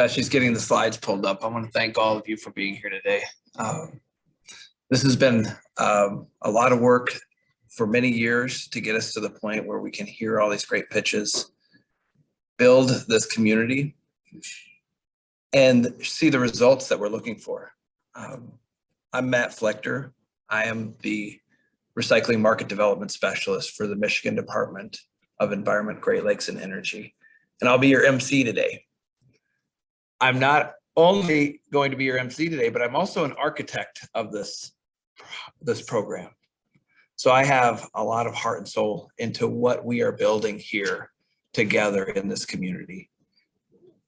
She's getting the slides pulled up. I want to thank all of you for being here today. This has been a lot of work for many years to get us to the point where we can hear all these great pitches, build this community, and see the results that we're looking for. I'm Matt Flechter. I am the Recycling Market Development Specialist for the Michigan Department of Environment, Great Lakes, and Energy. And I'll be your MC today. I'm not only going to be your MC today, but I'm also an architect of this program. So I have a lot of heart and soul into what we are building here together in this community.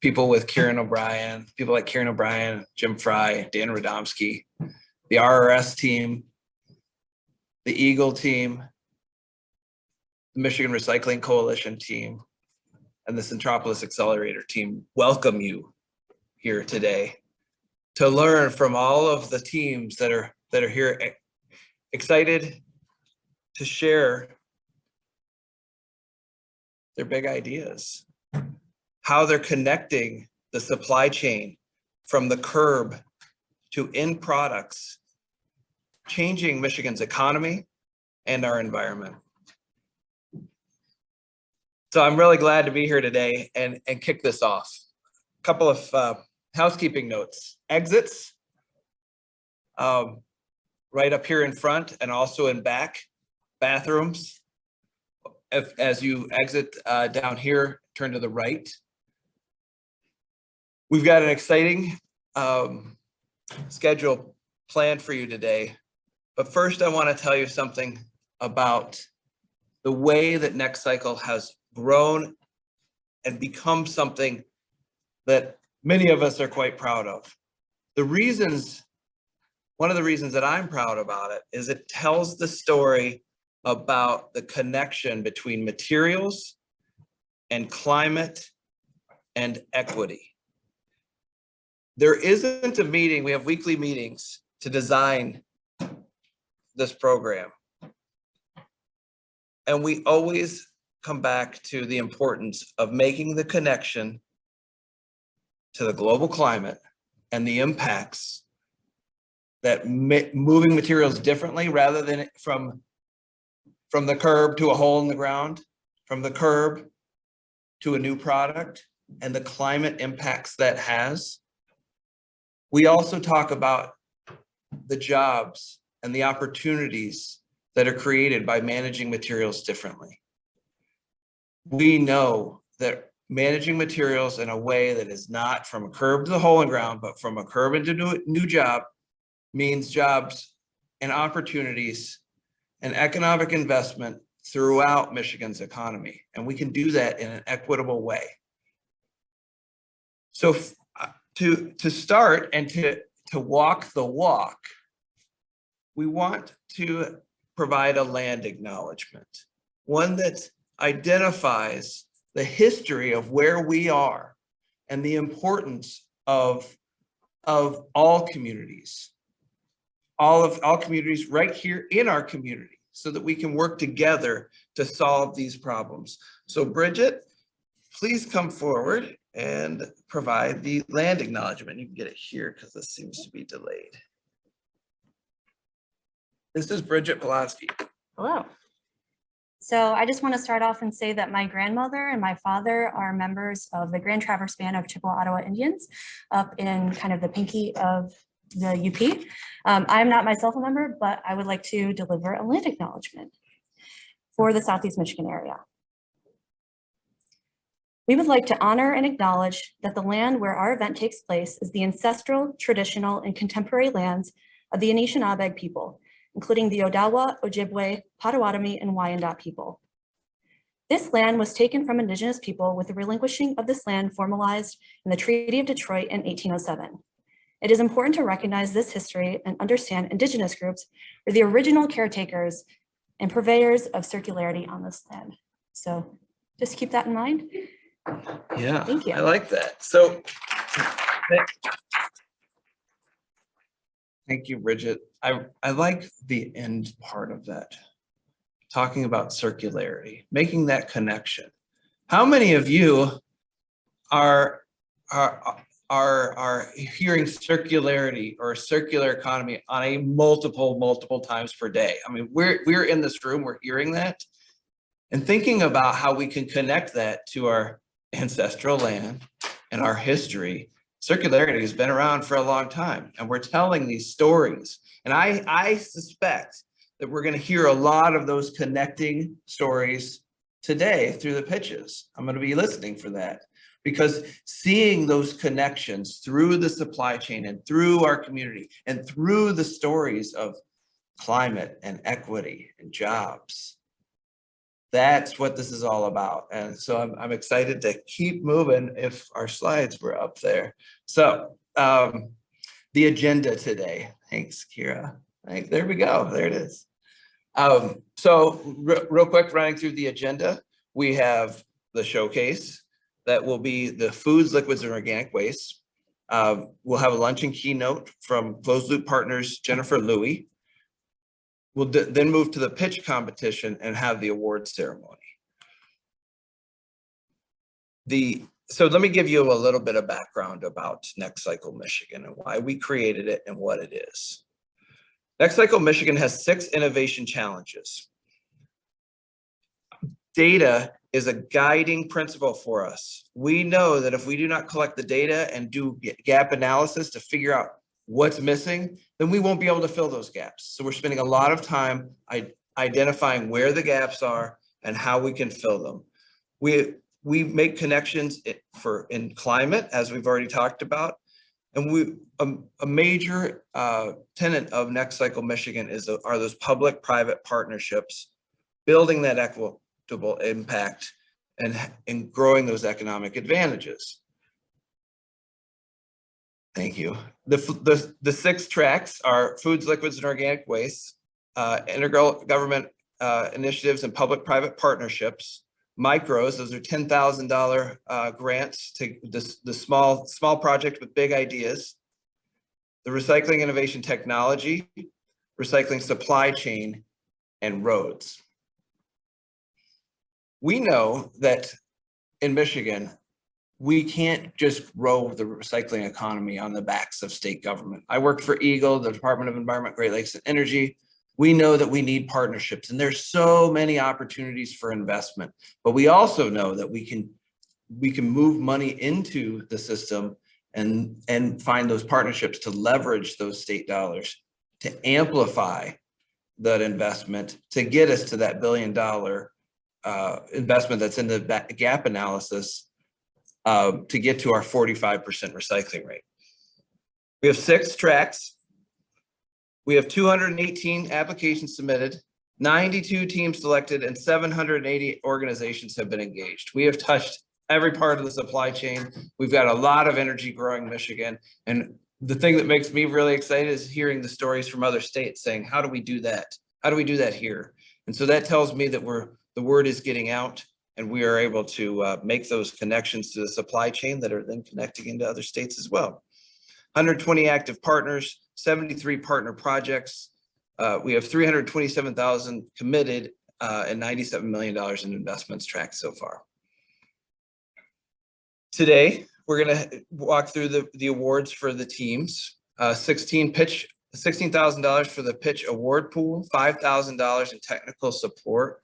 People like Kieran O'Brien, Jim Fry, Dan Radomski, the RRS team, the Eagle team, the Michigan Recycling Coalition team, and the Centropolis Accelerator team welcome you here today to learn from all of the teams that are here, excited to share their big ideas, how they're connecting the supply chain from the curb to end products, changing Michigan's economy and our environment. So I'm really glad to be here today and kick this off. A couple of housekeeping notes. Exits, right up here in front and also in back. Bathrooms, as you exit down here, turn to the right. We've got an exciting schedule planned for you today. But first, I want to tell you something about the way that NextCycle has grown and become something that many of us are quite proud of. One of the reasons that I'm proud about it is it tells the story about the connection between materials and climate and equity. There isn't a meeting, we have weekly meetings to design this program. And we always come back to the importance of making the connection to the global climate and the impacts that moving materials differently rather than from the curb to a hole in the ground, from the curb to a new product, and the climate impacts that has. We also talk about the jobs and the opportunities that are created by managing materials differently. We know that managing materials in a way that is not from a curb to the hole in the ground, but from a curb into a new job means jobs and opportunities and economic investment throughout Michigan's economy. And we can do that in an equitable way. So to start and to walk the walk, we want to provide a land acknowledgement, one that identifies the history of where we are and the importance of all communities. All communities right here in our community so that we can work together to solve these problems. So Bridget, please come forward and provide the land acknowledgement. You can get it here because this seems to be delayed. This is Bridget Pulaski. Hello. So I just want to start off and say that my grandmother and my father are members of the Grand Traverse Band of Chippewa Ottawa Indians up in kind of the Pinky of the UP. I'm not myself a member, but I would like to deliver a land acknowledgement for the Southeast Michigan area. We would like to honor and acknowledge that the land where our event takes place is the ancestral, traditional, and contemporary lands of the Anishinaabe people, including the Odawa, Ojibwe, Potawatomi, and Wyandot people. This land was taken from Indigenous people with the relinquishing of this land formalized in the Treaty of Detroit in 1807. It is important to recognize this history and understand Indigenous groups were the original caretakers and purveyors of circularity on this land. So just keep that in mind. Yeah, thank you. I like that. So thank you, Bridget. I like the end part of that, talking about circularity, making that connection. How many of you are are hearing circularity or circular economy on a multiple times per day. I mean, we're in this room, we're hearing that and thinking about how we can connect that to our ancestral land and our history. Circularity has been around for a long time, and we're telling these stories. And I suspect that we're going to hear a lot of those connecting stories today through the pitches. I'm going to be listening for that, because seeing those connections through the supply chain and through our community and through the stories of climate and equity and jobs, that's what this is all about. And so I'm excited to keep moving if our slides were up there. So the agenda today, thanks Kira. There we go, there it is. So real quick, running through the agenda, we have the showcase that will be the foods, liquids, and organic waste. We'll have a lunch and keynote from Closed Loop Partners, Jennifer Louie. We'll then move to the pitch competition and have the award ceremony. So let me give you a little bit of background about NextCycle Michigan and why we created it and what it is. NextCycle Michigan has 6 innovation challenges. Data is a guiding principle for us. We know that if we do not collect the data and do gap analysis to figure out what's missing, then we won't be able to fill those gaps. So we're spending a lot of time identifying where the gaps are and how we can fill them. We make connections in climate, as we've already talked about. And a major tenet of NextCycle Michigan are those public-private partnerships, building that equitable impact and growing those economic advantages. Thank you. The 6 tracks are foods, liquids, and organic waste, intergovernment initiatives and public-private partnerships. Micros, those are $10,000 grants to the small project with big ideas. The recycling innovation technology, recycling supply chain, and roads. We know that in Michigan, we can't just grow the recycling economy on the backs of state government. I worked for EGLE, the Department of Environment, Great Lakes, and Energy. We know that we need partnerships, and there's so many opportunities for investment, but we also know that we can move money into the system and find those partnerships to leverage those state dollars to amplify that investment to get us to that $1 billion investment that's in the gap analysis to get to our 45% recycling rate. We have 6 tracks. We have 218 applications submitted, 92 teams selected, and 780 organizations have been engaged. We have touched every part of the supply chain. We've got a lot of energy growing Michigan. And the thing that makes me really excited is hearing the stories from other states saying, how do we do that? How do we do that here? And so that tells me that the word is getting out and we are able to make those connections to the supply chain that are then connecting into other states as well. 120 active partners, 73 partner projects. We have 327,000 committed and $97 million in investments tracked so far. Today, we're going to walk through the awards for the teams. $16,000 for the pitch award pool, $5,000 in technical support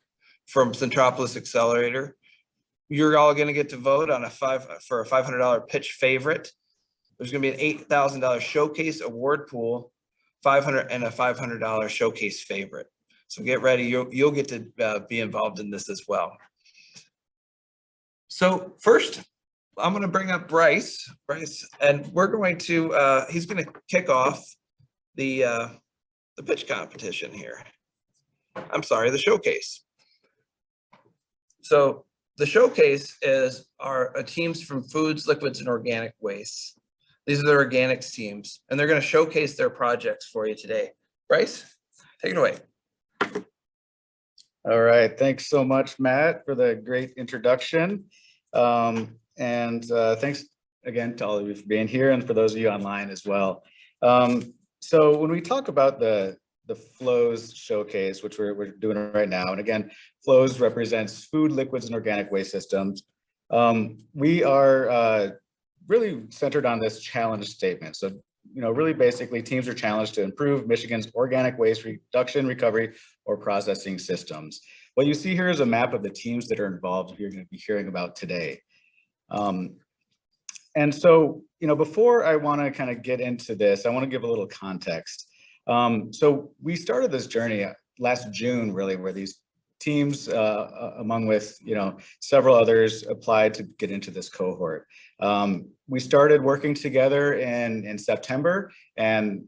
from Centropolis Accelerator. You're all going to get to vote on for a $500 pitch favorite. There's going to be an $8,000 showcase award pool, $500 and a $500 showcase favorite. So get ready. You'll get to be involved in this as well. So first, I'm going to bring up Bryce, and we're going to. He's going to kick off the pitch competition here. I'm sorry, the showcase. So the showcase is our teams from foods, liquids, and organic waste. These are the organics teams, and they're going to showcase their projects for you today. Bryce, take it away. All right, thanks so much, Matt, for the great introduction. And thanks again to all of you for being here and for those of you online as well. So when we talk about the FLOWS showcase, which we're doing right now, and again, FLOWS represents food, liquids, and organic waste systems. We are really centered on this challenge statement. So, really basically teams are challenged to improve Michigan's organic waste reduction, recovery, or processing systems. What you see here is a map of the teams that are involved you're going to be hearing about today. And so, before I want to kind of get into this, I want to give a little context. So we started this journey last June, really, where these teams, among with, several others, applied to get into this cohort. We started working together in September and,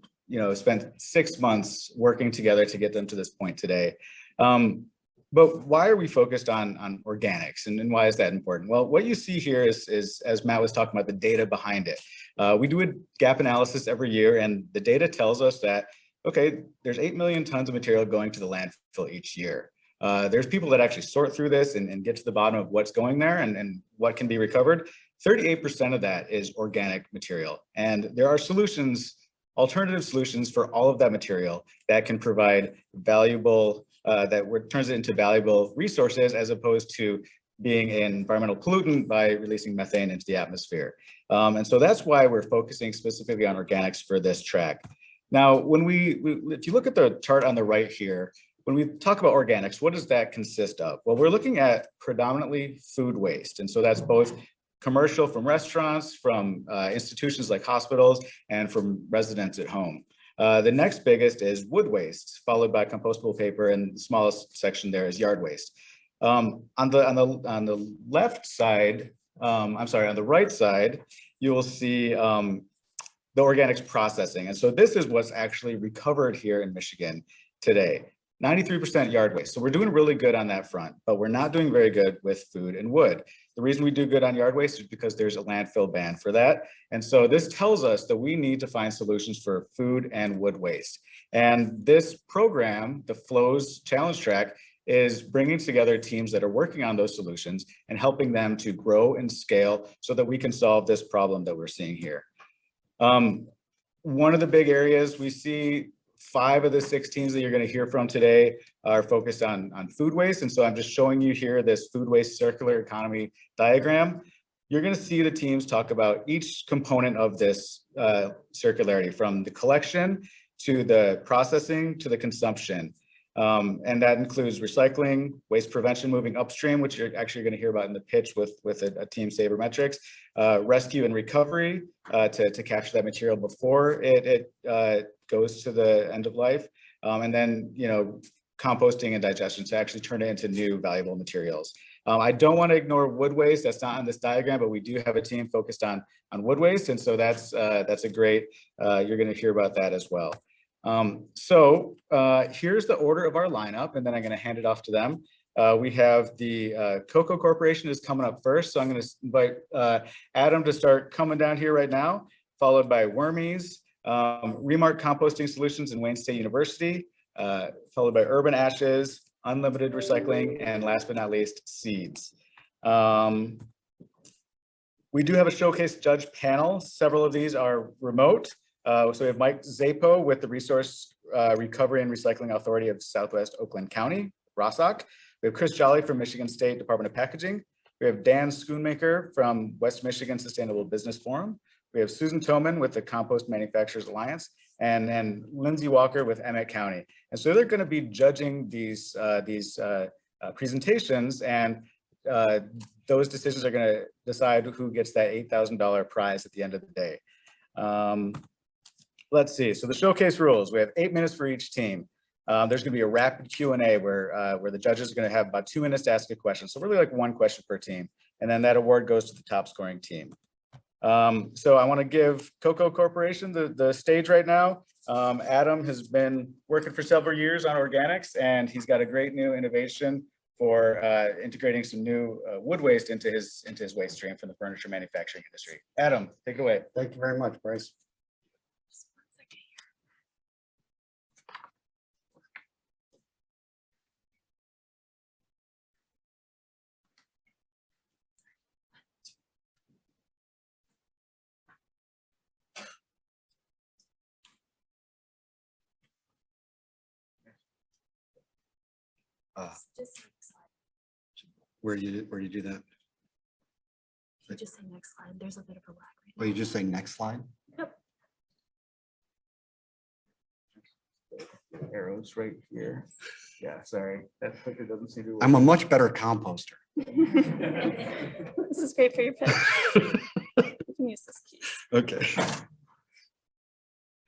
spent 6 months working together to get them to this point today. But why are we focused on organics and why is that important? Well, what you see here is as Matt was talking about, the data behind it. We do a gap analysis every year and the data tells us that, okay, there's 8 million tons of material going to the landfill each year. There's people that actually sort through this and get to the bottom of what's going there and what can be recovered. 38% of that is organic material. And there are solutions, alternative solutions for all of that material that can provide valuable, turns it into valuable resources as opposed to being an environmental pollutant by releasing methane into the atmosphere. And so that's why we're focusing specifically on organics for this track. Now, when if you look at the chart on the right here, when we talk about organics, what does that consist of? Well, we're looking at predominantly food waste. And so that's both commercial from restaurants, from institutions like hospitals, and from residents at home. The next biggest is wood waste, followed by compostable paper, and the smallest section there is yard waste. On the left side, on the right side, you will see the organics processing. And so this is what's actually recovered here in Michigan today. 93% yard waste. So we're doing really good on that front, but we're not doing very good with food and wood. The reason we do good on yard waste is because there's a landfill ban for that. And so this tells us that we need to find solutions for food and wood waste. And this program, the Flows Challenge Track, is bringing together teams that are working on those solutions and helping them to grow and scale so that we can solve this problem that we're seeing here. One of the big areas we see, 5 of the 6 teams that you're going to hear from today are focused on food waste. And so I'm just showing you here this food waste circular economy diagram. You're going to see the teams talk about each component of this circularity, from the collection to the processing to the consumption. And that includes recycling, waste prevention, moving upstream, which you're actually going to hear about in the pitch with a team sabermetrics, rescue and recovery to capture that material before it goes to the end of life, and then composting and digestion to actually turn it into new valuable materials. I don't want to ignore wood waste. That's not on this diagram, but we do have a team focused on wood waste, and so that's a great. You're going to hear about that as well. So here's the order of our lineup, and then I'm going to hand it off to them. We have the Cocoa Corporation is coming up first, so I'm going to invite Adam to start coming down here right now, followed by Wormies, Remark Composting Solutions in Wayne State University, followed by Urban Ashes, Unlimited Recycling, and last but not least, Seeds. We do have a showcase judge panel. Several of these are remote. So we have Mike Zapo with the Resource Recovery and Recycling Authority of Southwest Oakland County, ROSOC. We have Chris Jolly from Michigan State Department of Packaging. We have Dan Schoonmaker from West Michigan Sustainable Business Forum. We have Susan Toman with the Compost Manufacturers Alliance, and Lindsay Walker with Emmett County. And so they're going to be judging these presentations, and those decisions are going to decide who gets that $8,000 prize at the end of the day. Let's see. So the showcase rules: we have 8 minutes for each team. There's going to be a rapid Q&A where the judges are going to have about 2 minutes to ask a question. So really like 1 question per team, and then that award goes to the top scoring team. So I want to give Cocoa Corporation the stage right now. Adam has been working for several years on organics, and he's got a great new innovation for integrating some new wood waste into his waste stream from the furniture manufacturing industry. Adam, take it away. Thank you very much, Bryce. Where do you do that? You just say next slide. There's a bit of a lag. Well, you just say next slide. Arrows right here. Yeah, sorry, that clicker doesn't seem to. I'm a much better composter. This is great for your pitch. You can use this piece. Okay.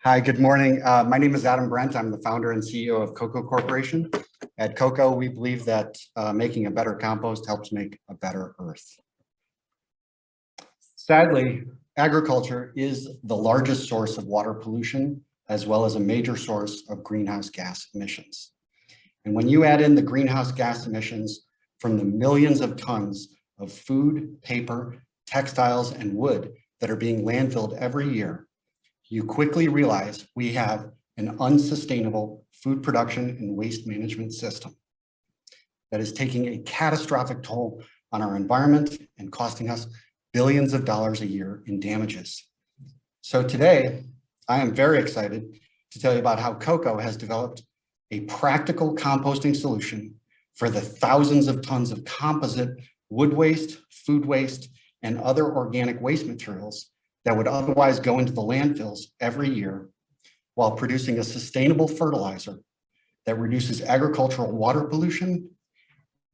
Hi, good morning. My name is Adam Brent. I'm the founder and CEO of Cocoa Corporation. At Cocoa, we believe that making a better compost helps make a better earth. Sadly, agriculture is the largest source of water pollution, as well as a major source of greenhouse gas emissions. And when you add in the greenhouse gas emissions from the millions of tons of food, paper, textiles, and wood that are being landfilled every year, you quickly realize we have an unsustainable food production and waste management system that is taking a catastrophic toll on our environment and costing us billions of dollars a year in damages. So today, I am very excited to tell you about how Cocoa has developed a practical composting solution for the thousands of tons of composite wood waste, food waste, and other organic waste materials that would otherwise go into the landfills every year, while producing a sustainable fertilizer that reduces agricultural water pollution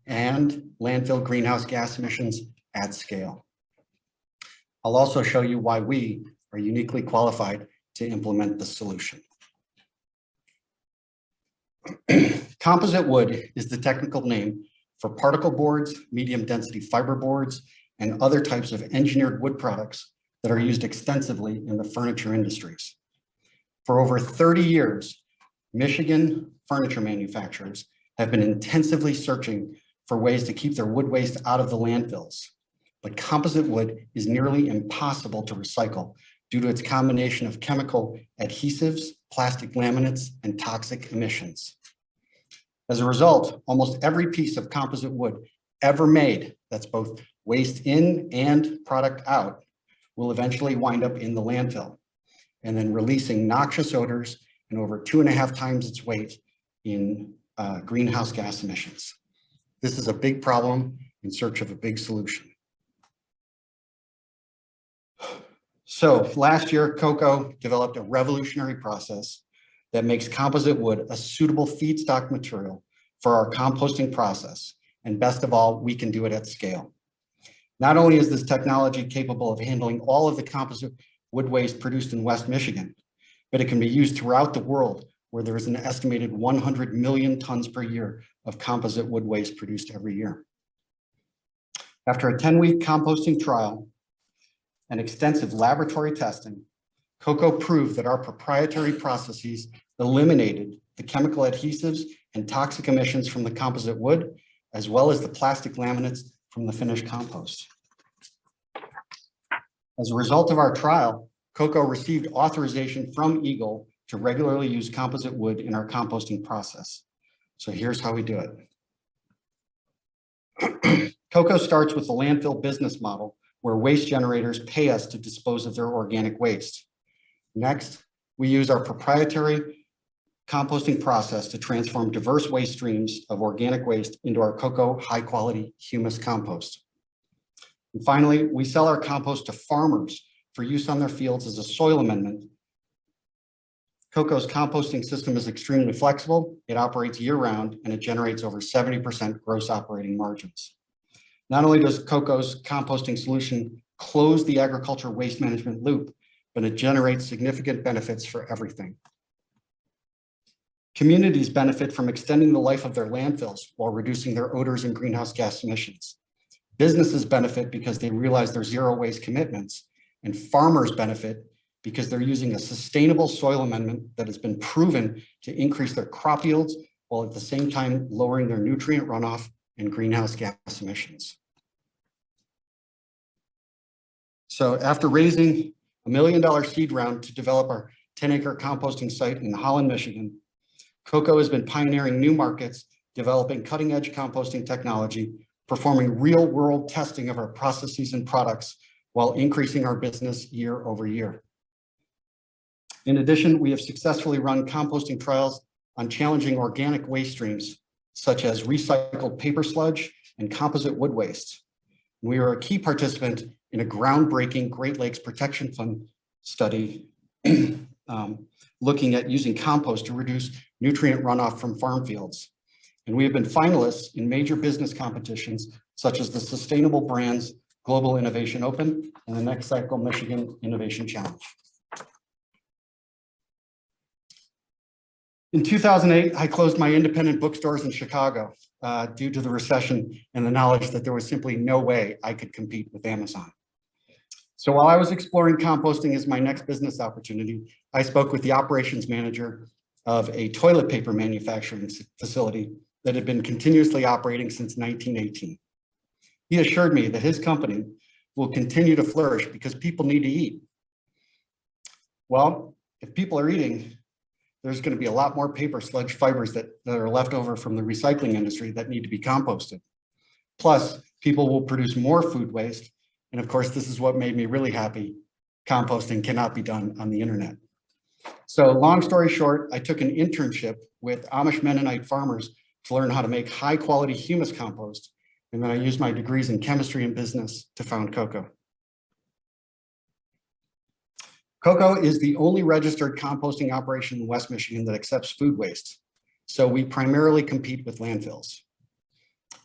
and landfill greenhouse gas emissions at scale. I'll also show you why we are uniquely qualified to implement the solution. Composite wood is the technical name for particle boards, medium density fiber boards, and other types of engineered wood products that are used extensively in the furniture industries. For over 30 years, Michigan furniture manufacturers have been intensively searching for ways to keep their wood waste out of the landfills. But composite wood is nearly impossible to recycle due to its combination of chemical adhesives, plastic laminates, and toxic emissions. As a result, almost every piece of composite wood ever made that's both waste in and product out will eventually wind up in the landfill, and then releasing noxious odors and over 2.5 times its weight in greenhouse gas emissions. This is a big problem in search of a big solution. So last year, Cocoa developed a revolutionary process that makes composite wood a suitable feedstock material for our composting process. And best of all, we can do it at scale. Not only is this technology capable of handling all of the composite wood waste produced in West Michigan, but it can be used throughout the world, where there is an estimated 100 million tons per year of composite wood waste produced every year. After a 10-week composting trial and extensive laboratory testing, Cocoa proved that our proprietary processes eliminated the chemical adhesives and toxic emissions from the composite wood, as well as the plastic laminates from the finished compost. As a result of our trial, Cocoa received authorization from Eagle to regularly use composite wood in our composting process. So here's how we do it. Cocoa starts with the landfill business model, where waste generators pay us to dispose of their organic waste. Next, we use our proprietary composting process to transform diverse waste streams of organic waste into our Cocoa high-quality humus compost. And finally, we sell our compost to farmers for use on their fields as a soil amendment. Cocoa's composting system is extremely flexible, it operates year-round, and it generates over 70% gross operating margins. Not only does Cocoa's composting solution close the agriculture waste management loop, but it generates significant benefits for everything. Communities benefit from extending the life of their landfills while reducing their odors and greenhouse gas emissions. Businesses benefit because they realize their zero waste commitments, and farmers benefit because they're using a sustainable soil amendment that has been proven to increase their crop yields while at the same time lowering their nutrient runoff and greenhouse gas emissions. So after raising $1 million seed round to develop our 10-acre composting site in Holland, Michigan, Cocoa has been pioneering new markets, developing cutting-edge composting technology, performing real-world testing of our processes and products while increasing our business year over year. In addition, we have successfully run composting trials on challenging organic waste streams, such as recycled paper sludge and composite wood waste. We are a key participant in a groundbreaking Great Lakes Protection Fund study looking at using compost to reduce nutrient runoff from farm fields. And we have been finalists in major business competitions such as the Sustainable Brands Global Innovation Open and the NextCycle Michigan Innovation Challenge. In 2008, I closed my independent bookstores in Chicago due to the recession and the knowledge that there was simply no way I could compete with Amazon. So while I was exploring composting as my next business opportunity, I spoke with the operations manager of a toilet paper manufacturing facility that had been continuously operating since 1918. He assured me that his company will continue to flourish because people need to eat. Well, if people are eating, there's going to be a lot more paper sludge fibers that are left over from the recycling industry that need to be composted. Plus, people will produce more food waste. And of course, this is what made me really happy. Composting cannot be done on the internet. So long story short, I took an internship with Amish Mennonite farmers to learn how to make high quality humus compost. And then I used my degrees in chemistry and business to found CoCo. CoCo is the only registered composting operation in West Michigan that accepts food waste. So we primarily compete with landfills.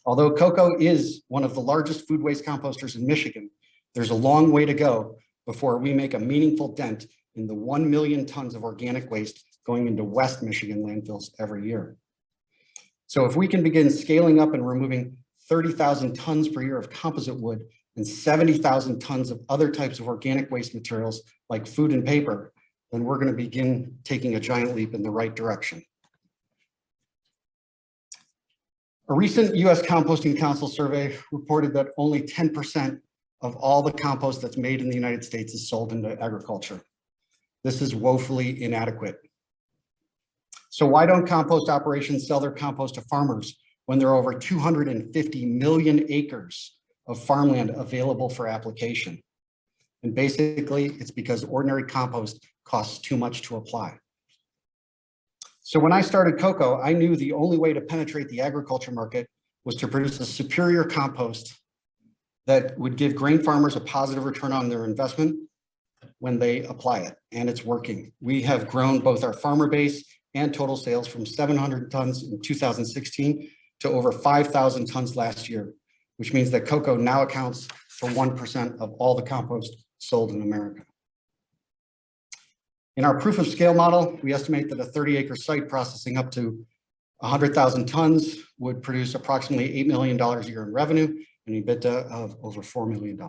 Although CoCo is one of the largest food waste composters in Michigan, there's a long way to go before we make a meaningful dent in the 1 million tons of organic waste going into West Michigan landfills every year. So if we can begin scaling up and removing 30,000 tons per year of composite wood and 70,000 tons of other types of organic waste materials like food and paper, then we're going to begin taking a giant leap in the right direction. A recent US Composting Council survey reported that only 10% of all the compost that's made in the United States is sold into agriculture. This is woefully inadequate. So why don't compost operations sell their compost to farmers when there are over 250 million acres of farmland available for application? And basically, it's because ordinary compost costs too much to apply. So when I started CoCo, I knew the only way to penetrate the agriculture market was to produce a superior compost that would give grain farmers a positive return on their investment when they apply it, and it's working. We have grown both our farmer base and total sales from 700 tons in 2016 to over 5,000 tons last year, which means that CoCo now accounts for 1% of all the compost sold in America. In our proof of scale model, we estimate that a 30-acre site processing up to 100,000 tons would produce approximately $8 million a year in revenue and EBITDA of over $4 million.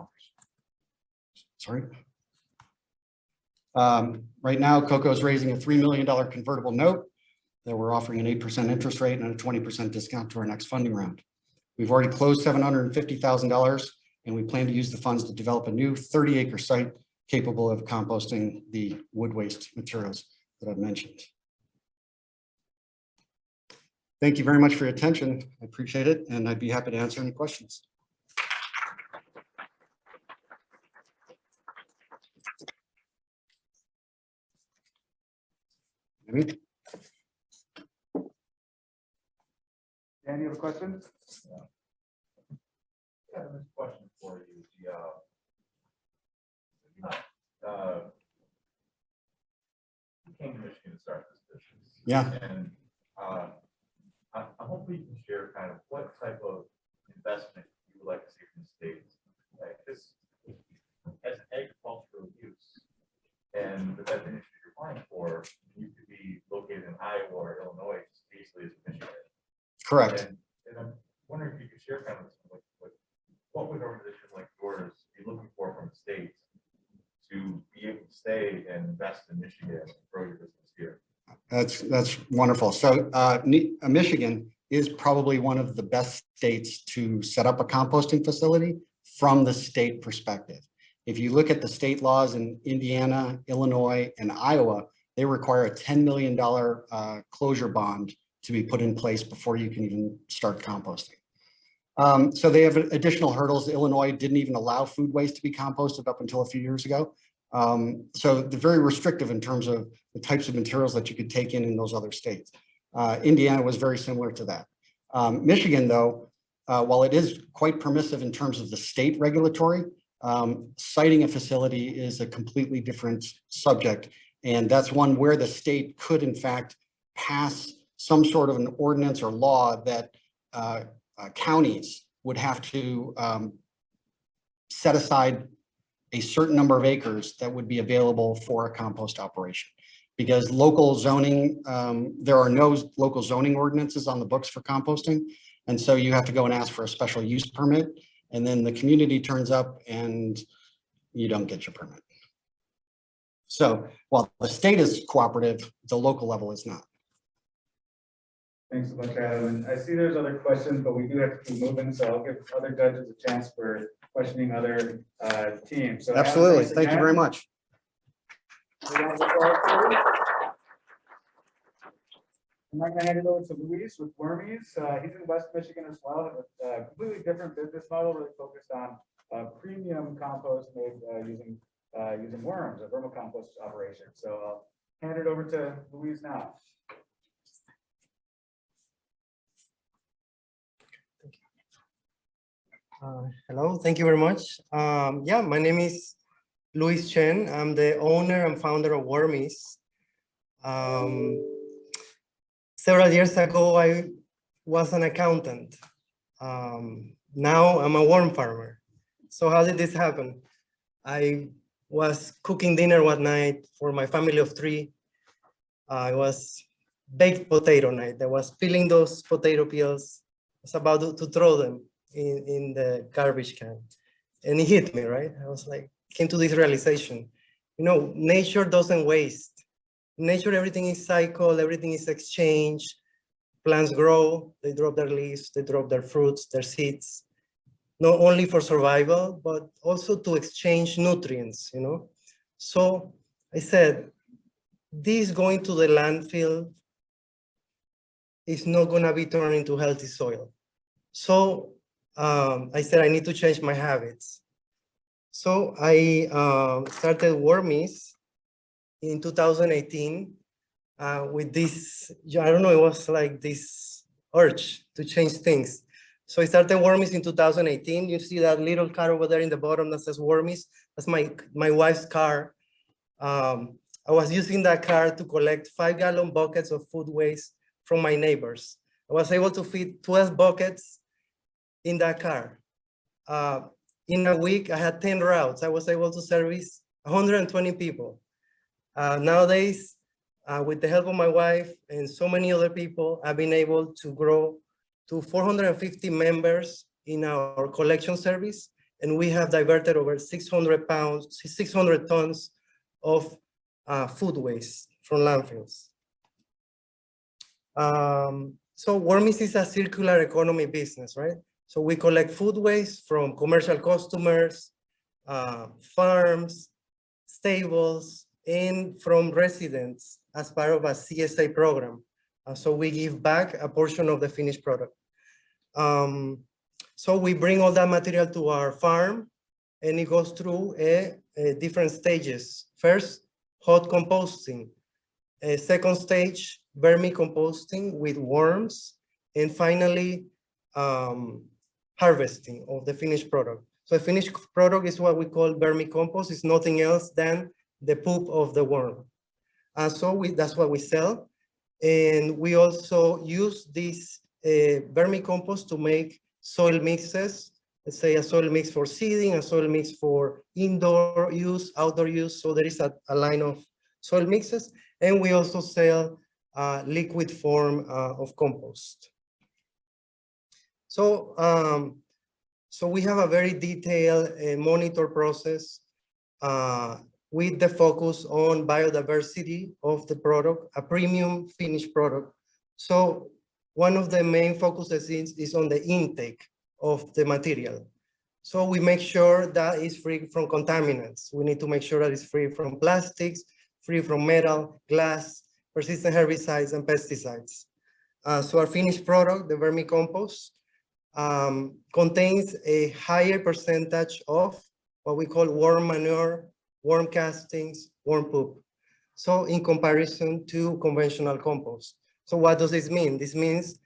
Sorry. Right now, CoCo is raising a $3 million convertible note that we're offering an 8% interest rate and a 20% discount to our next funding round. We've already closed $750,000, and we plan to use the funds to develop a new 30-acre site capable of composting the wood waste materials that I've mentioned. Thank you very much for your attention. I appreciate it, and I'd be happy to answer any questions. Dan, you have a question? Yeah, this question for you. You came to Michigan to start this business. Yeah. And I hope you can share kind of what type of investment you would like to see from the state. Like this as an agricultural use, and the type of industry you're applying for, you could be located in Iowa or Illinois just as easily as Michigan. Correct. And I'm wondering if you could share kind of what would an organization like yours be looking for from the state to be able to stay and invest in Michigan and grow your business here? That's wonderful. So Michigan is probably one of the best states to set up a composting facility from the state perspective. If you look at the state laws in Indiana, Illinois, and Iowa, they require a $10 million closure bond to be put in place before you can even start composting. So they have additional hurdles. Illinois didn't even allow food waste to be composted up until a few years ago. So they're very restrictive in terms of the types of materials that you could take in those other states. Indiana was very similar to that. Michigan, though, while it is quite permissive in terms of the state regulatory, Siting a facility is a completely different subject. And that's one where the state could in fact pass some sort of an ordinance or law that counties would have to set aside a certain number of acres that would be available for a compost operation. Because local zoning, there are no local zoning ordinances on the books for composting. And so you have to go and ask for a special use permit. And then the community turns up and you don't get your permit. So while the state is cooperative, the local level is not. Thanks so much, Adam. And I see there's other questions, but we do have to keep moving, so I'll give other judges a chance for questioning other teams. So Adam, Absolutely. thanks Thank you again. very much. Round of applause, please. I'm not gonna hand it over to Luis with Wormies. He's in West Michigan as well, have a completely different business model, really focused on premium compost made using worms, a vermicompost operation. So I'll hand it over to Luis now. Hello, thank you very much. Yeah, my name is Luis Chen. I'm the owner and founder of Wormies. Several years ago, I was an accountant. Now I'm a worm farmer. So how did this happen? I was cooking dinner one night for my family of 3. It was baked potato night. I was peeling those potato peels. I was about to throw them in the garbage can. And it hit me, right? I was like, came to this realization, you know, nature doesn't waste. In nature, everything is cycled, everything is exchanged. Plants grow, they drop their leaves, they drop their fruits, their seeds, not only for survival, but also to exchange nutrients, you know? So I said, this going to the landfill is not gonna be turned into healthy soil. So I said, I need to change my habits. So I started Wormies in 2018 with this, I don't know, it was like this urge to change things. So I started Wormies in 2018. You see that little car over there in the bottom that says Wormies? That's my wife's car. I was using that car to collect 5-gallon buckets of food waste from my neighbors. I was able to fit 12 buckets in that car. In a week, I had 10 routes. I was able to service 120 people. Nowadays, with the help of my wife and so many other people, I've been able to grow to 450 members in our collection service. And we have diverted over 600 tons of food waste from landfills. So Wormies is a circular economy business, right? So we collect food waste from commercial customers, farms, stables, and from residents as part of a CSA program. So we give back a portion of the finished product. So we bring all that material to our farm, and it goes through different stages. First, hot composting. Second stage, vermicomposting with worms. And finally, harvesting of the finished product. So the finished product is what we call vermicompost. It's nothing else than the poop of the worm. And so that's what we sell. And we also use this vermicompost to make soil mixes. Let's say a soil mix for seeding, a soil mix for indoor use, outdoor use. So there is a line of soil mixes. And we also sell liquid form of compost. So, so we have a very detailed monitor process with the focus on biodiversity of the product, a premium finished product. So one of the main focuses is on the intake of the material. So we make sure that it's free from contaminants. We need to make sure that it's free from plastics, free from metal, glass, persistent herbicides, and pesticides. So our finished product, the vermicompost, contains a higher percentage of what we call worm manure, worm castings, worm poop. So in comparison to conventional compost. So what does this mean? This means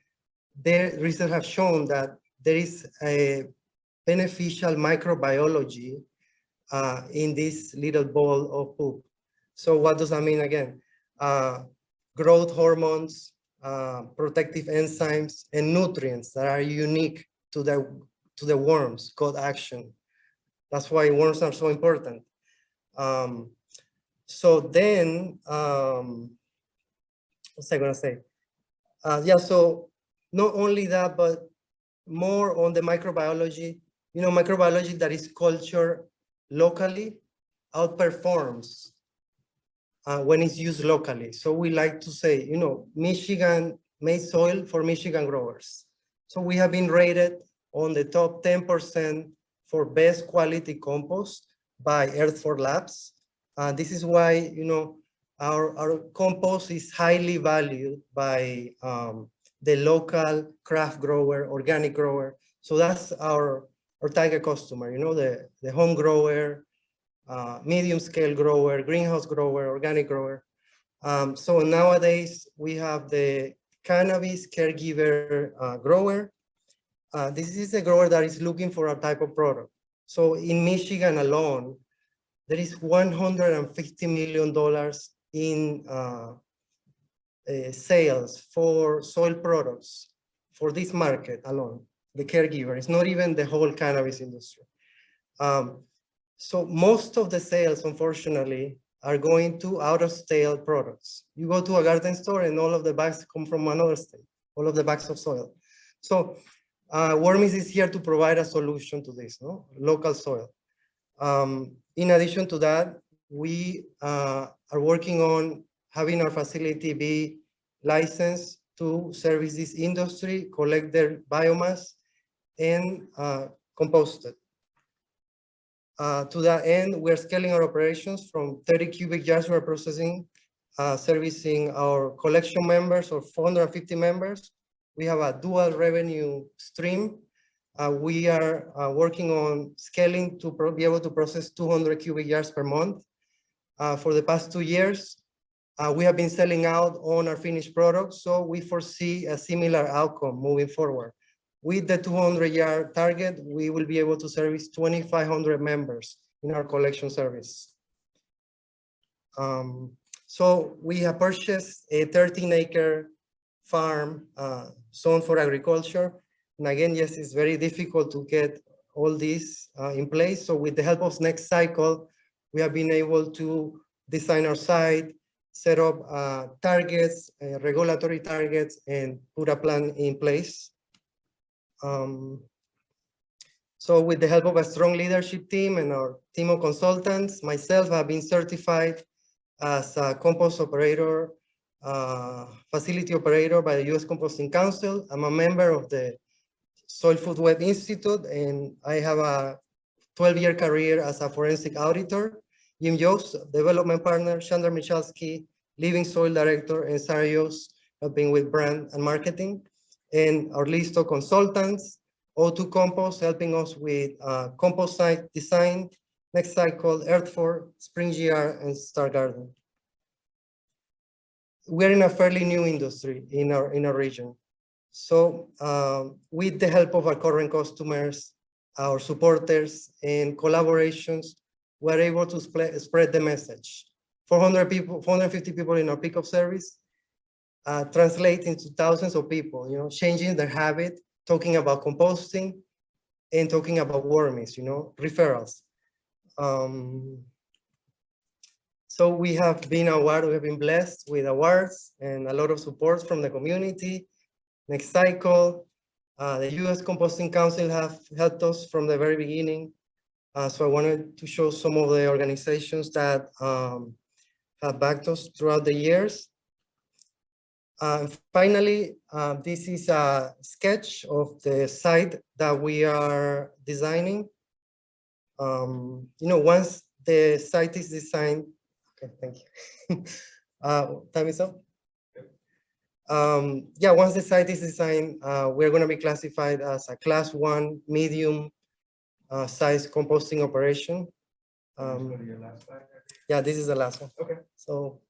the research have shown that there is a beneficial microbiology in this little bowl of poop. So what does that mean again? Growth hormones, protective enzymes, and nutrients that are unique to the worms called action. That's why worms are so important. So then, what's I gonna say? Yeah, so not only that, but more on the microbiology. You know, microbiology that is cultured locally outperforms when it's used locally. So we like to say, you know, Michigan made soil for Michigan growers. So we have been rated on the top 10% for best quality compost by Earth4 Labs. This is why, you know, our compost is highly valued by the local craft grower, organic grower. So that's our target customer, you know, the home grower, medium scale grower, greenhouse grower, organic grower. So nowadays we have the cannabis caregiver grower. This is a grower that is looking for a type of product. So in Michigan alone, there is $150 million in sales for soil products for this market alone, the caregiver. It's not even the whole cannabis industry. So most of the sales, unfortunately, are going to out-of-state products. You go to a garden store and all of the bags come from another state, all of the bags of soil. So Wormis is here to provide a solution to this, no? Local soil. In addition to that, we are working on having our facility be licensed to service this industry, collect their biomass, and compost it. To that end, we're scaling our operations from 30 cubic yards we're processing, servicing our collection members or 450 members. We have a dual revenue stream. We are working on scaling to be able to process 200 cubic yards per month. For the past 2 years, we have been selling out on our finished products, so we foresee a similar outcome moving forward. With the 200-yard target, we will be able to service 2,500 members in our collection service. So we have purchased a 13-acre farm zoned for agriculture. And again, yes, it's very difficult to get all this in place. So with the help of NextCycle, we have been able to design our site, set up targets, regulatory targets, and put a plan in place. So with the help of a strong leadership team and our team of consultants, myself have been certified as a compost operator, facility operator by the U.S. Composting Council. I'm a member of the Soil Food Web Institute, and I have a 12-year career as a forensic auditor. Jim Yost, development partner, Chandra Michalski, living soil director, and Sarah Yost, helping with brand and marketing. And our list of consultants, O2 Compost, helping us with compost site design, NextCycle, Earth4, Spring GR, and Star Garden. We're in a fairly new industry in our region. So with the help of our current customers, our supporters, and collaborations, we're able to spread the message. 400 people, 450 people in our pickup service, translate into thousands of people, you know, changing their habit, talking about composting, and talking about Wormis, you know, referrals. So we have been awarded, we have been blessed with awards and a lot of support from the community. NextCycle, the U.S. Composting Council have helped us from the very beginning. So I wanted to show some of the organizations that have backed us throughout the years. Finally, this is a sketch of the site that we are designing. You know, once the site is designed, okay, thank you. Time is up. Yeah, once the site is designed, we're going to be classified as a class 1 medium size composting operation. Yeah, this is the last one. Okay. So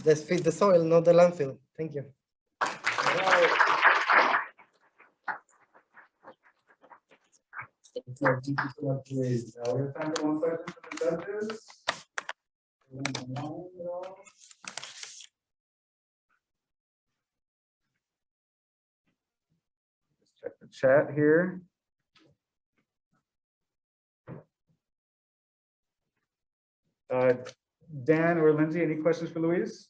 let's feed the soil, not the landfill. Thank you. Thank you so much, Louise. We have time for one question from the judges. Just check the chat here. Dan or Lindsay, any questions for Louise?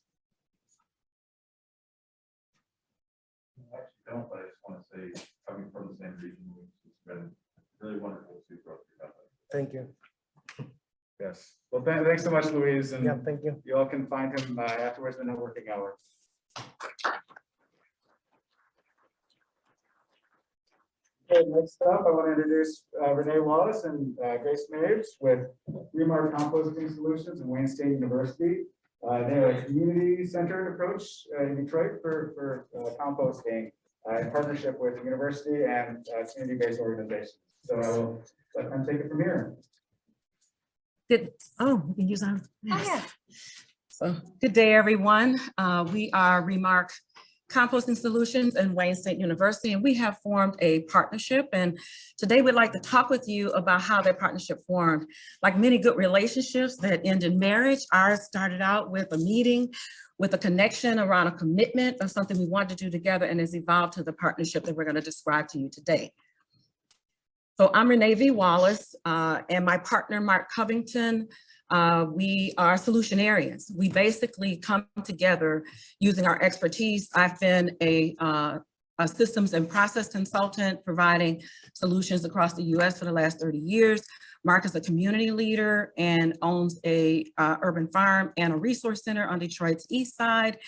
I actually don't, but I just want to say, coming from the same region, it's been really wonderful to grow your company. Thank you. Yes. Well, thanks so much, Louise. And Yeah, thank you. you all can find him afterwards in the working hours. Okay, next up, I want to introduce Renee Wallace and Grace Maves with Remark Composting Solutions and Wayne State University. They have a community-centered approach in Detroit for composting in partnership with the university and community-based organizations. So let them take it from here. Good. Oh, we can use our. Oh, yeah. So good day, everyone. We are Remark Composting Solutions and Wayne State University, and we have formed a partnership. And today we'd like to talk with you about how that partnership formed. Like many good relationships that end in marriage, ours started out with a meeting, with a connection around a commitment of something we wanted to do together, and has evolved to the partnership that we're going to describe to you today. So I'm Renee V. Wallace, and my partner, Mark Covington. We are solutionarians. We basically come together using our expertise. I've been a systems and process consultant providing solutions across the US for the last 30 years. Mark is a community leader and owns a urban farm and a resource center on Detroit's east side.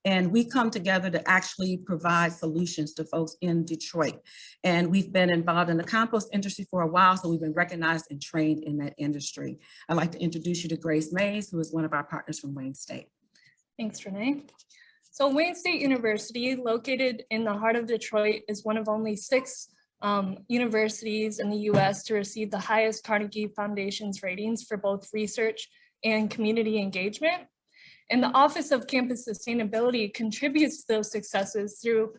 And we come together to actually provide solutions to folks in Detroit. And we've been involved in the compost industry for a while, so we've been recognized and trained in that industry. I'd like to introduce you to Grace Mays, who is one of our partners from Wayne State. Thanks, Renee. So Wayne State University, located in the heart of Detroit, is one of only 6 universities in the US to receive the highest Carnegie Foundation's ratings for both research and community engagement. And the Office of Campus Sustainability contributes to those successes through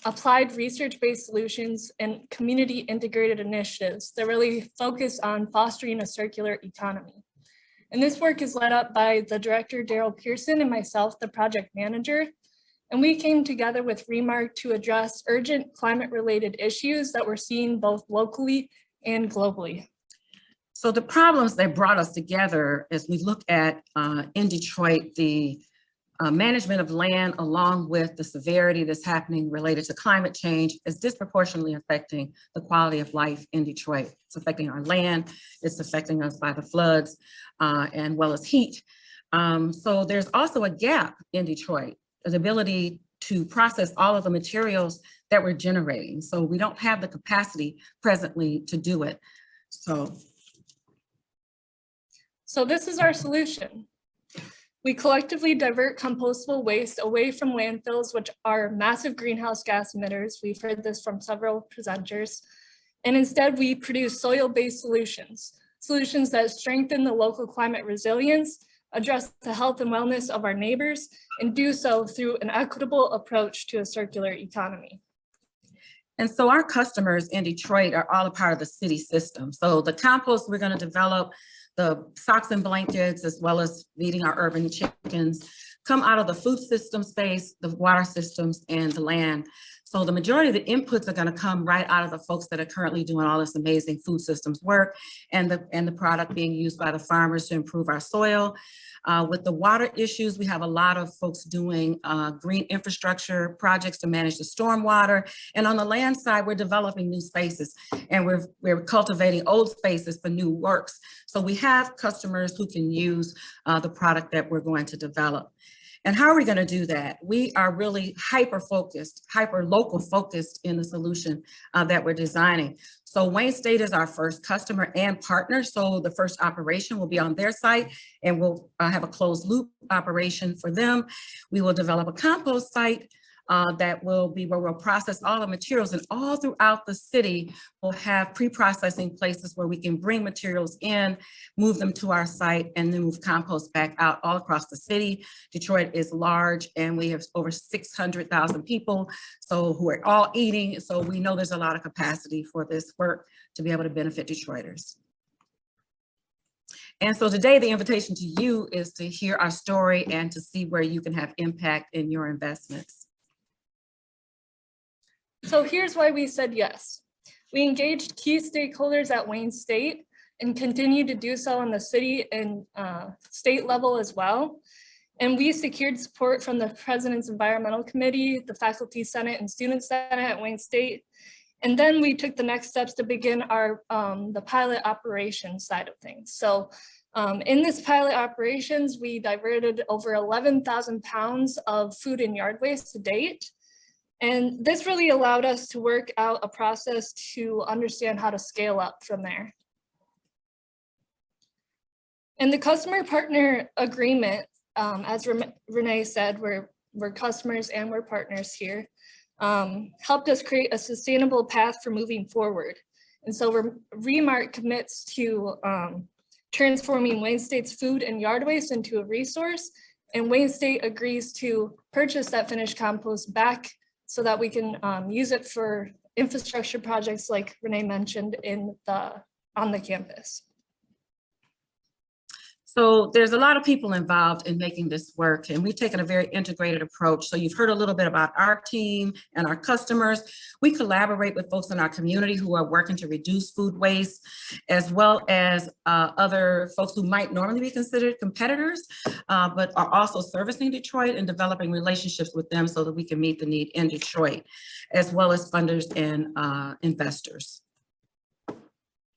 applied research-based solutions and community integrated initiatives that really focus on fostering a circular economy. And this work is led up by the director, Daryl Pearson, and myself, the project manager. And we came together with Remark to address urgent climate-related issues that we're seeing both locally and globally. So the problems that brought us together as we look at in Detroit, the management of land along with the severity that's happening related to climate change is disproportionately affecting the quality of life in Detroit. It's affecting our land, it's affecting us by the floods and well as heat. So there's also a gap in Detroit, the ability to process all of the materials that we're generating. So we don't have the capacity presently to do it. So this is our solution. We collectively divert compostable waste away from landfills, which are massive greenhouse gas emitters. We've heard this from several presenters. And instead we produce soil-based solutions that strengthen the local climate resilience, address the health and wellness of our neighbors, and do so through an equitable approach to a circular economy. And so our customers in Detroit are all a part of the city system. So the compost we're going to develop, the socks and blankets, as well as feeding our urban chickens, come out of the food system space, the water systems, and the land. So the majority of the inputs are going to come right out of the folks that are currently doing all this amazing food systems work, and the product being used by the farmers to improve our soil. With the water issues, we have a lot of folks doing green infrastructure projects to manage the stormwater. And on the land side, we're developing new spaces, and we're cultivating old spaces for new works. So we have customers who can use the product that we're going to develop. And how are we going to do that? We are really hyper-focused, hyper-local focused in the solution that we're designing. So Wayne State is our first customer and partner. So the first operation will be on their site, and we'll have a closed loop operation for them. We will develop a compost site that will be where we'll process all the materials, and all throughout the city we'll have pre-processing places where we can bring materials in, move them to our site, and then move compost back out all across the city. Detroit is large and we have over 600,000 people so who are all eating. So we know there's a lot of capacity for this work to be able to benefit Detroiters. And so today the invitation to you is to hear our story and to see where you can have impact in your investments. So here's why we said yes. We engaged key stakeholders at Wayne State and continue to do so on the city and state level as well. And we secured support from the President's Environmental Committee, the Faculty Senate and Student Senate at Wayne State. And then we took the next steps to begin our the pilot operations side of things. So in this pilot operations, we diverted over 11,000 pounds of food and yard waste to date. And this really allowed us to work out a process to understand how to scale up from there. And the customer partner agreement, as Renee said, we're customers and we're partners here. Helped us create a sustainable path for moving forward. And so Remark commits to transforming Wayne State's food and yard waste into a resource, and Wayne State agrees to purchase that finished compost back so that we can use it for infrastructure projects like Renee mentioned on the campus. So there's a lot of people involved in making this work, and we've taken a very integrated approach. So you've heard a little bit about our team and our customers. We collaborate with folks in our community who are working to reduce food waste, as well as other folks who might normally be considered competitors, but are also servicing Detroit and developing relationships with them so that we can meet the need in Detroit, as well as funders and investors.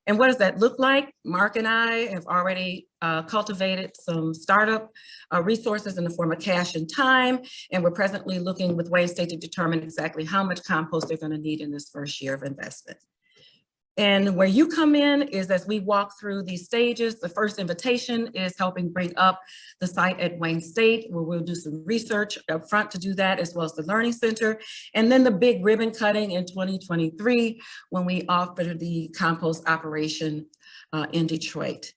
And what does that look like? Mark and I have already cultivated some startup resources in the form of cash and time, and we're presently looking with Wayne State to determine exactly how much compost they're going to need in this first year of investment. And where you come in is as we walk through these stages, the first invitation is helping bring up the site at Wayne State, where we'll do some research up front to do that, as well as the Learning Center. And then the big ribbon cutting in 2023, when we offer the compost operation in Detroit.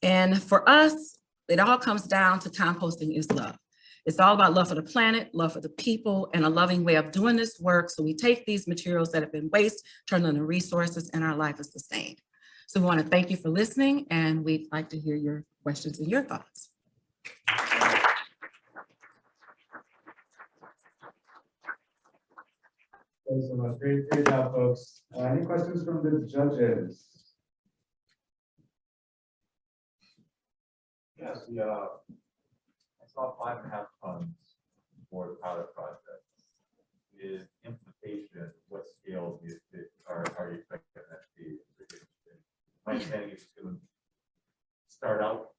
And for us, it all comes down to composting is love. It's all about love for the planet, love for the people, and a loving way of doing this work. So we take these materials that have been waste, turn them into resources, and our life is sustained. So we want to thank you for listening, and we'd like to hear your questions and your thoughts. Thanks so much. Great job, folks. Any questions from the judges? Yes, I saw 5.5 tons for the pilot project. Is implementation, what scale are you expecting that to be? My understanding is to start out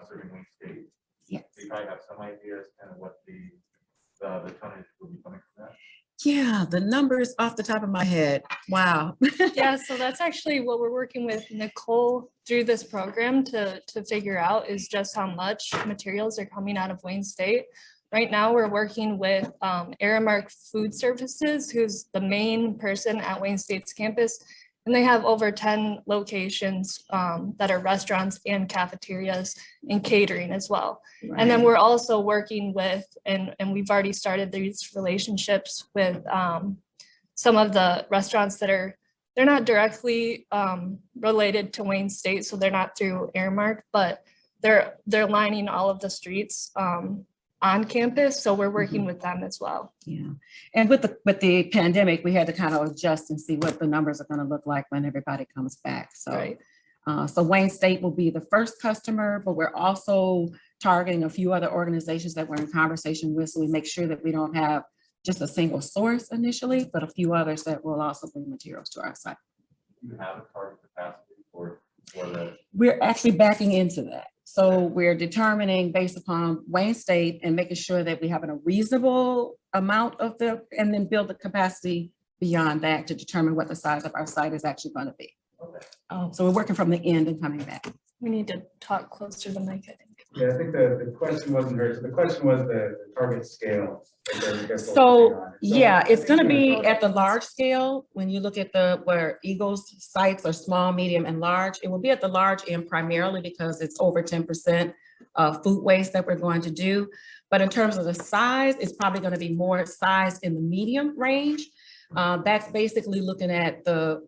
serving Wayne State. Yes. So you probably have some ideas kind of what the tonnage will be coming from that. Yeah, the numbers off the top of my head. Wow. Yeah, so that's actually what we're working with Nicole through this program to figure out is just how much materials are coming out of Wayne State. Right now, we're working with Aramark Food Services, who's the main person at Wayne State's campus. And they have over 10 locations that are restaurants and cafeterias and catering as well. Right. And then we're also working with, and we've already started these relationships with some of the restaurants that they're not directly related to Wayne State, so they're not through Aramark, but they're lining all of the streets on campus, so we're working with them as well. Yeah, and with the pandemic, we had to kind of adjust and see what the numbers are going to look like when everybody comes back. So, right. So Wayne State will be the first customer, but we're also targeting a few other organizations that we're in conversation with, so we make sure that we don't have just a single source initially, but a few others that will also bring materials to our site. Do you have a target capacity for the? We're actually backing into that. So we're determining based upon Wayne State and making sure that we have a reasonable amount of and then build the capacity beyond that to determine what the size of our site is actually going to be. Okay. So we're working from the end and coming back. We need to talk closer to the mic, I think. Yeah, I think the question wasn't heard. So the question was the target scale. that they're focusing So, on. yeah, I it's think gonna you're be gonna at the large scale. When you look at where Eagle's sites are small, medium, and large, it will be at the large end primarily because it's over 10% of food waste that we're going to do. But in terms of the size, it's probably gonna be more size in the medium range. That's basically looking at the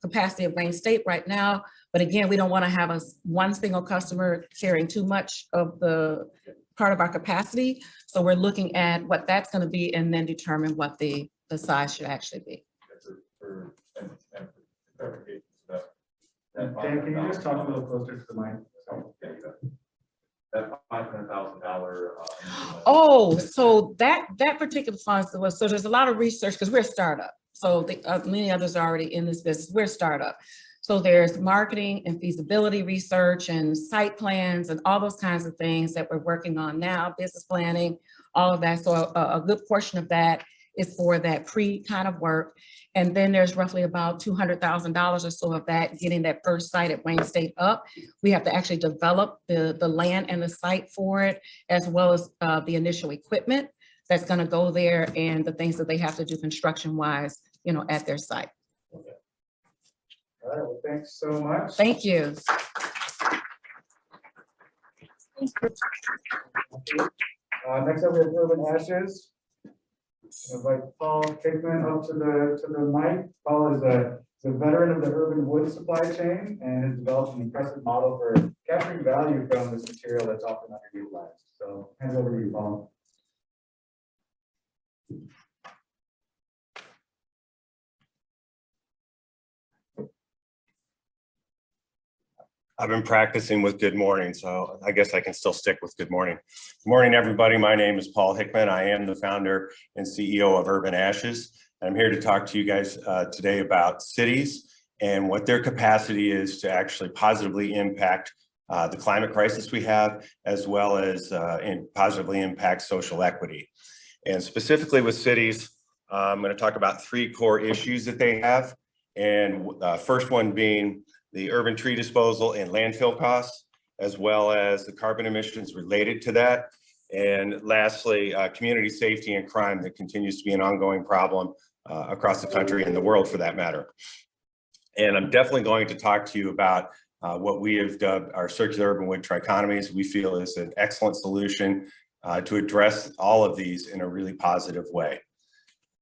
capacity of Wayne State right now. But again, we don't wanna have one single customer carrying too much of the part of our capacity. So we're looking at what that's gonna be and then determine what the size should actually be. And clarification, so Dan, can you just talk a little closer to the mic? that $500,000. Oh, so that particular fund was, so there's a lot of research because we're a startup. So many others are already in this business. We're a startup. So there's marketing and feasibility research and site plans and all those kinds of things that we're working on now, business planning, all of that. So a good portion of that is for that pre kind of work. And then there's roughly about $200,000 or so of that, getting that first site at Wayne State up. We have to actually develop the land and the site for it, as well as the initial equipment that's gonna go there and the things that they have to do construction wise, at their site. All right, well, thanks so much. Thank you. Next up, we have Urban Ashes. I invite Paul Kickman up to the mic. Paul is a veteran of the urban wood supply chain and has developed an impressive model for capturing value from this material that's often underutilized. So hands over to you, Paul. I've been practicing with good morning, so I guess I can still stick with good morning. Good morning, everybody. My name is Paul Hickman. I am the founder and CEO of Urban Ashes. I'm here to talk to you guys today about cities and what their capacity is to actually positively impact the climate crisis we have, as well as positively impact social equity. And specifically with cities, I'm going to talk about 3 core issues that they have. And first one being the urban tree disposal and landfill costs, as well as the carbon emissions related to that. And lastly, community safety and crime that continues to be an ongoing problem across the country and the world for that matter. And I'm definitely going to talk to you about what we have dubbed our circular urban wood trichotomies. We feel is an excellent solution to address all of these in a really positive way.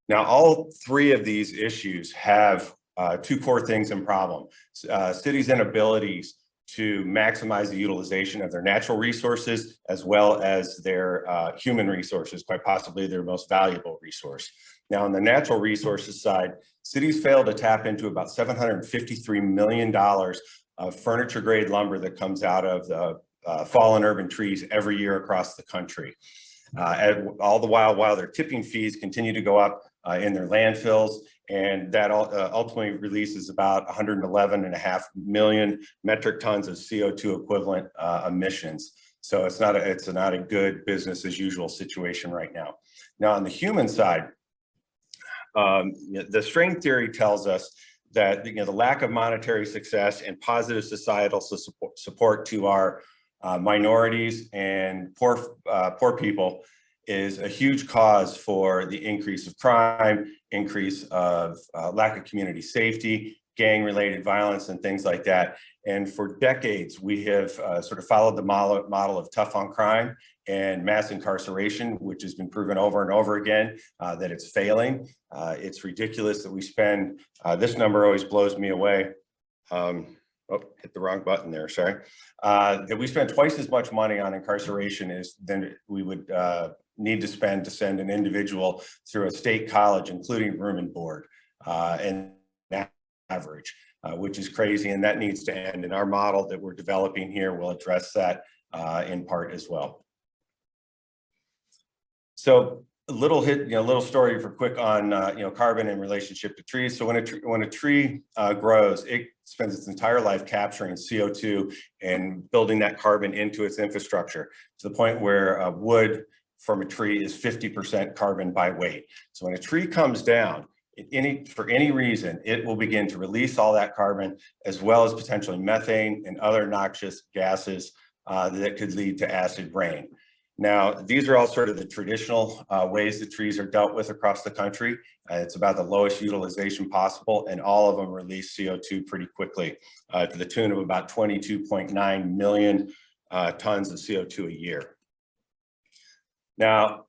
Now, all 3 of these issues have 2 core things in problem. Cities' inabilities to maximize the utilization of their natural resources, as well as their human resources, quite possibly their most valuable resource. Now, on the natural resources side, cities fail to tap into about $753 million of furniture grade lumber that comes out of the fallen urban trees every year across the country. All the while their tipping fees continue to go up in their landfills, and that ultimately releases about 111.5 million metric tons of CO2 equivalent emissions. So it's not a good business as usual situation right now. Now on the human side, the string theory tells us that the lack of monetary success and positive societal support to our minorities and poor people is a huge cause for the increase of crime, increase of lack of community safety, gang-related violence, and things like that. And for decades, we have sort of followed the model of tough on crime and mass incarceration, which has been proven over and over again that it's failing. It's ridiculous that we spend, this number always blows me away. Oh, hit the wrong button there, sorry. That we spend twice as much money on incarceration than we would need to spend to send an individual through a state college, including room and board, and average, which is crazy, and that needs to end. And our model that we're developing here will address that in part as well. So a little story for quick on carbon in relationship to trees. So when a tree grows, it spends its entire life capturing CO2 and building that carbon into its infrastructure to the point where wood from a tree is 50% carbon by weight. So when a tree comes down, for any reason, it will begin to release all that carbon, as well as potentially methane and other noxious gases that could lead to acid rain. Now, these are all sort of the traditional ways that trees are dealt with across the country. It's about the lowest utilization possible, and all of them release CO2 pretty quickly to the tune of about 22.9 million tons of CO2 a year. Now,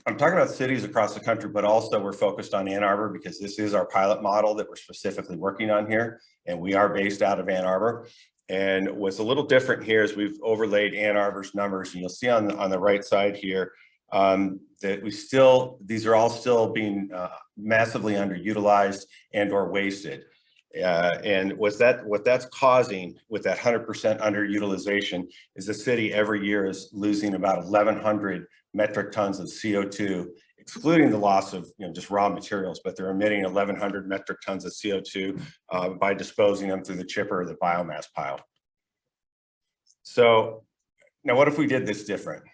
I'm talking about cities across the country, but also we're focused on Ann Arbor because this is our pilot model that we're specifically working on here, and we are based out of Ann Arbor. And what's a little different here is we've overlaid Ann Arbor's numbers, and you'll see on the right side here that these are all still being massively underutilized and or wasted. And what that's causing with that 100% underutilization is the city every year is losing about 1,100 metric tons of CO2, excluding the loss of just raw materials, but they're emitting 1,100 metric tons of CO2 by disposing them through the chipper or the biomass pile. So now what if we did this different?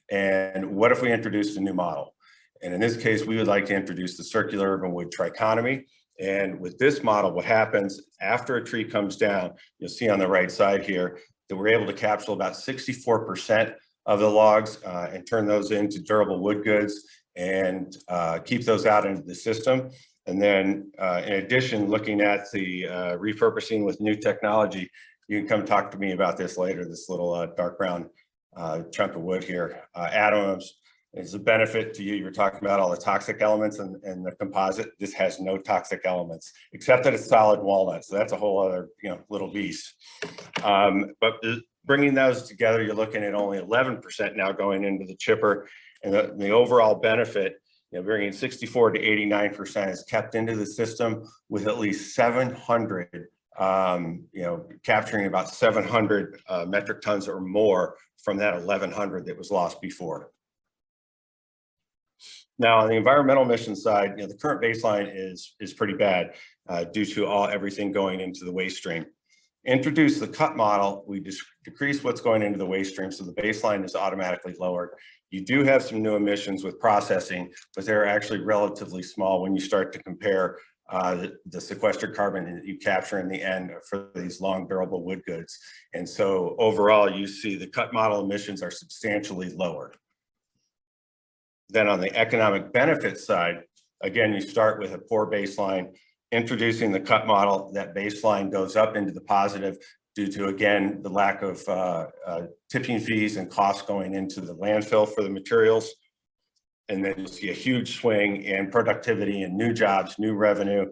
And what if we introduced a new model? And in this case, we would like to introduce the circular urban wood trichotomy. And with this model, what happens after a tree comes down, you'll see on the right side here, that we're able to capture about 64% of the logs and turn those into durable wood goods and keep those out into the system. And then in addition, looking at the repurposing with new technology, you can come talk to me about this later, this little dark brown chunk of wood here. Atoms is a benefit to you. You're talking about all the toxic elements and the composite. This has no toxic elements, except that it's solid walnut. So that's a whole other little beast. But bringing those together, you're looking at only 11% now going into the chipper. And the overall benefit, bringing 64 to 89% is kept into the system with at least 700, capturing about 700 metric tons or more from that 1,100 that was lost before. Now, on the environmental emissions side, the current baseline is pretty bad due to everything going into the waste stream. Introduce the cut model, we decrease what's going into the waste stream, so the baseline is automatically lowered. You do have some new emissions with processing, but they're actually relatively small when you start to compare the sequestered carbon that you capture in the end for these long durable wood goods. And so overall, you see the cut model emissions are substantially lower. Then on the economic benefits side, again, you start with a poor baseline. Introducing the cut model, that baseline goes up into the positive due to, again, the lack of tipping fees and costs going into the landfill for the materials. And then you'll see a huge swing in productivity and new jobs, new revenue,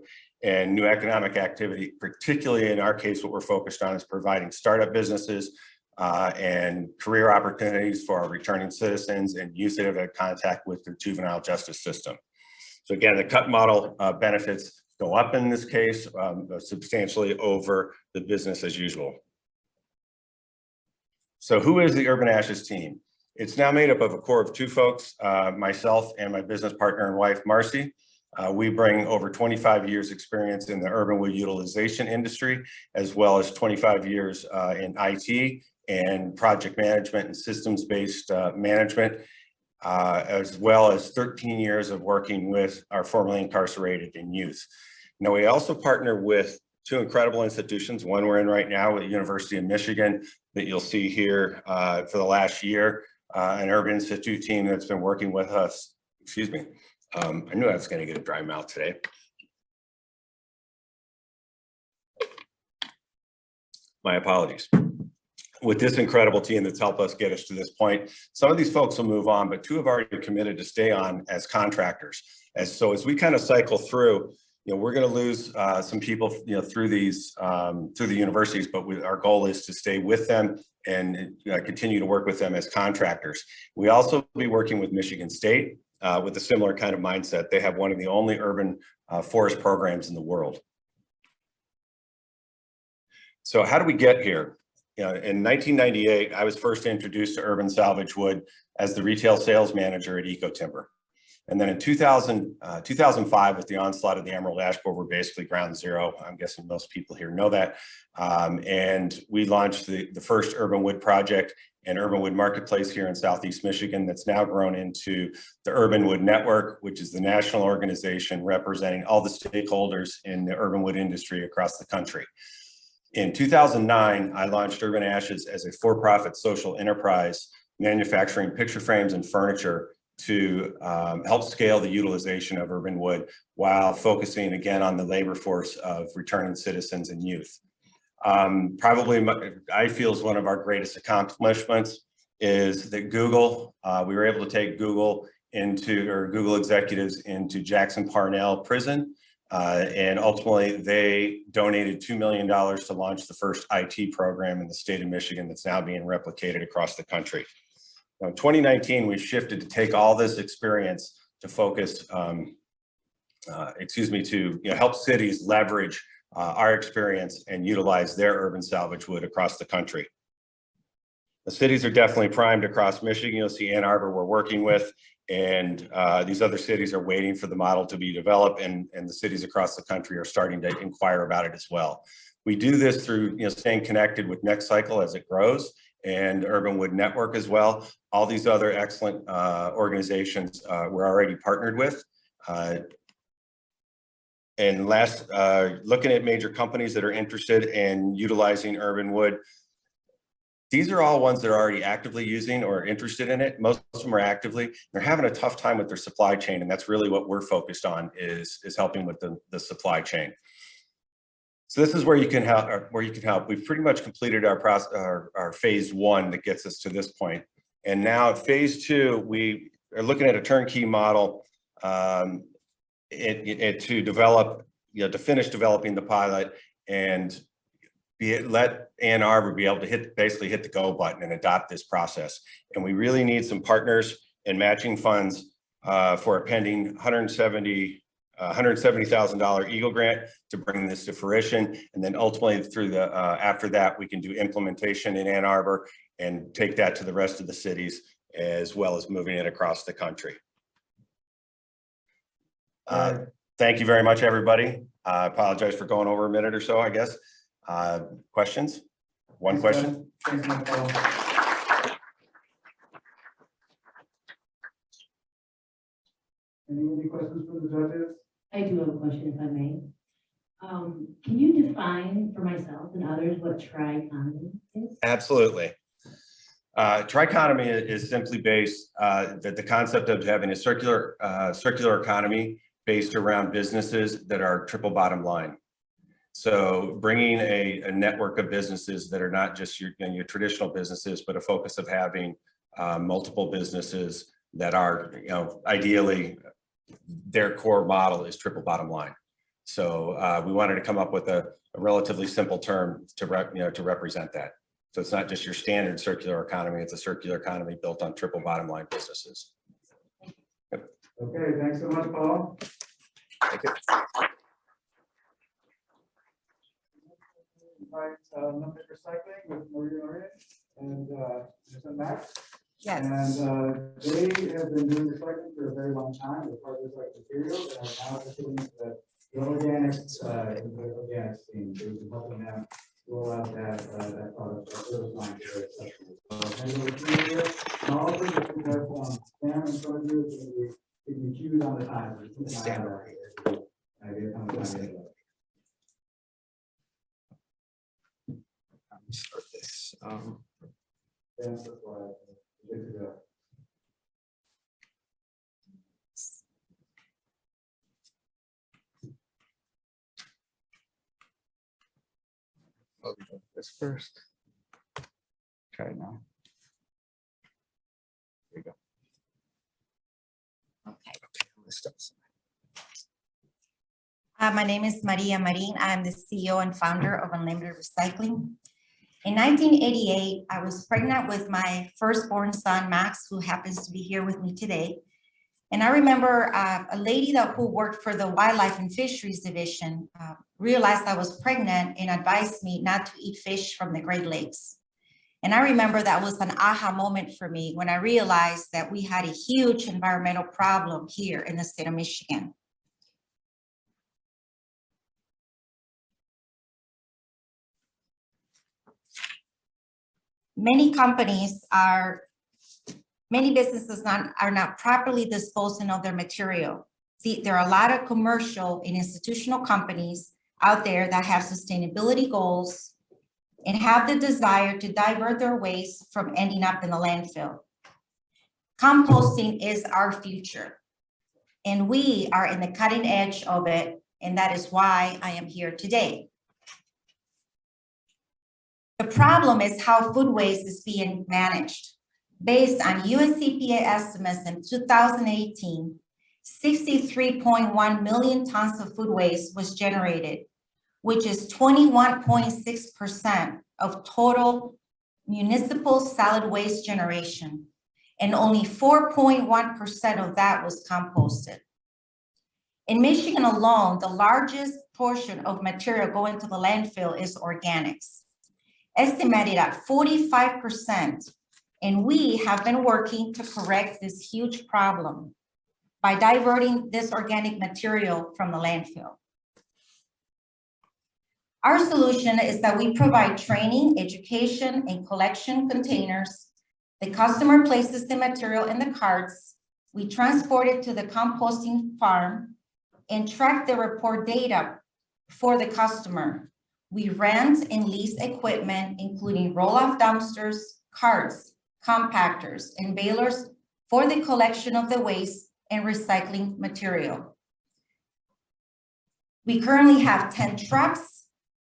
and new economic activity. Particularly in our case, what we're focused on is providing startup businesses and career opportunities for our returning citizens and youth that have had contact with the juvenile justice system. So again, the cut model benefits go up in this case, substantially over the business as usual. So who is the Urban Ashes team? It's now made up of a core of two folks, myself and my business partner and wife, Marcy. We bring over 25 years experience in the urban wood utilization industry, as well as 25 years in IT and project management and systems-based management, as well as 13 years of working with our formerly incarcerated and youth. Now, we also partner with two incredible institutions. One we're in right now with the University of Michigan that you'll see here for the last year, an Urban Institute team that's been working with us. Excuse me. I knew I was going to get a dry mouth today. My apologies. With this incredible team that's helped us get us to this point. Some of these folks will move on, but two have already committed to stay on as contractors. As we kind of cycle through, we're going to lose some people, through these through the universities, but our goal is to stay with them and continue to work with them as contractors. We also will be working with Michigan State with a similar kind of mindset. They have one of the only urban forest programs in the world. So how do we get here? In 1998, I was first introduced to urban salvage wood as the retail sales manager at EcoTimber. And then in 2005, with the onslaught of the emerald ash borer, we're basically ground zero. I'm guessing most people here know that. And we launched the first urban wood project and urban wood marketplace here in Southeast Michigan that's now grown into the Urban Wood Network, which is the national organization representing all the stakeholders in the urban wood industry across the country. In 2009, I launched Urban Ashes as a for-profit social enterprise manufacturing picture frames and furniture to help scale the utilization of urban wood while focusing again on the labor force of returning citizens and youth. I feel is one of our greatest accomplishments is that Google, we were able to take Google executives into Jackson Parnell prison. And ultimately they donated $2 million to launch the first IT program in the state of Michigan that's now being replicated across the country. Now, in 2019, we've shifted to take all this experience to focus, to help cities leverage our experience and utilize their urban salvage wood across the country. The cities are definitely primed across Michigan. You'll see Ann Arbor we're working with, and these other cities are waiting for the model to be developed, and the cities across the country are starting to inquire about it as well. We do this through staying connected with NextCycle as it grows, and Urban Wood Network as well. All these other excellent organizations we're already partnered with. And last, looking at major companies that are interested in utilizing urban wood, these are all ones that are already actively using or interested in it. Most of them are actively. They're having a tough time with their supply chain, and that's really what we're focused on is helping with the supply chain. So this is where you can help. We've pretty much completed our phase one that gets us to this point. And now at phase two, we are looking at a turnkey model to develop, to finish developing the pilot and let Ann Arbor be able to basically hit the go button and adopt this process. And we really need some partners and matching funds for a pending $170,000 Eagle grant to bring this to fruition. And then ultimately through the, after that, we can do implementation in Ann Arbor and take that to the rest of the cities, as well as moving it across the country. Thank you very much, everybody. I apologize for going over a minute or so, I guess. Questions? One question. Thanks, Michael. Any questions for the judges? I do have a question, if I may. Can you define for myself and others what tri-economy is? Absolutely. Trichotomy is simply based that the concept of having a circular economy based around businesses that are triple bottom line. So bringing a network of businesses that are not just your traditional businesses, but a focus of having multiple businesses that are, ideally their core model is triple bottom line. So we wanted to come up with a relatively simple term to represent that. So it's not just your standard circular economy, it's a circular economy built on triple bottom line businesses. Yep. Okay, thanks so much, Paul. Thank you. Invite Olympic Recycling with Maria and Mr. Max. Yes. And they have been doing recycling for a very long time. They're part of the recycling materials and are now putting the organics team. So we've been helping them roll out that product, that service line to their customers. And all of this we have Sam and some of you is going to be giving you cues on the time. Stand right here. Start this. That's why good to go. I'll do this first. Try it now. There you go. Okay. Let's start. My name is Maria Marin. I'm the CEO and founder of Unlimited Recycling. In 1988, I was pregnant with my firstborn son, Max, who happens to be here with me today. And I remember a lady who worked for the Wildlife and Fisheries Division realized I was pregnant and advised me not to eat fish from the Great Lakes. And I remember that was an aha moment for me when I realized that we had a huge environmental problem here in the state of Michigan. Many businesses are not properly disposing of their material. See, there are a lot of commercial and institutional companies out there that have sustainability goals and have the desire to divert their waste from ending up in the landfill. Composting is our future, and we are in the cutting edge of it, and that is why I am here today. The problem is how food waste is being managed. Based on US EPA estimates in 2018, 63.1 million tons of food waste was generated, which is 21.6% of total municipal solid waste generation, and only 4.1% of that was composted. In Michigan alone, the largest portion of material going to the landfill is organics, estimated at 45%, and we have been working to correct this huge problem by diverting this organic material from the landfill. Our solution is that we provide training, education, and collection containers. The customer places the material in the carts. We transport it to the composting farm and track the report data for the customer. We rent and lease equipment, including roll-off dumpsters, carts, compactors, and balers for the collection of the waste and recycling material. We currently have 10 trucks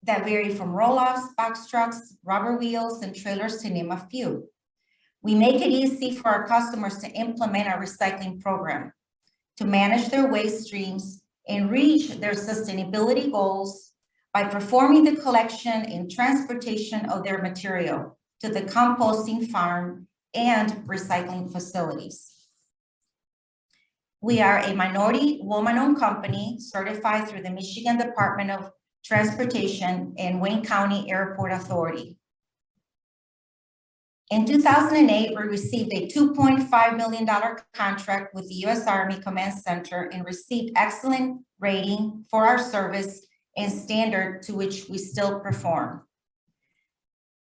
that vary from roll-offs, box trucks, rubber wheels, and trailers, to name a few. We make it easy for our customers to implement our recycling program, to manage their waste streams and reach their sustainability goals by performing the collection and transportation of their material to the composting farm and recycling facilities. We are a minority woman-owned company certified through the Michigan Department of Transportation and Wayne County Airport Authority. In 2008, we received a $2.5 million contract with the U.S. Army Command Center and received excellent rating for our service and standard to which we still perform.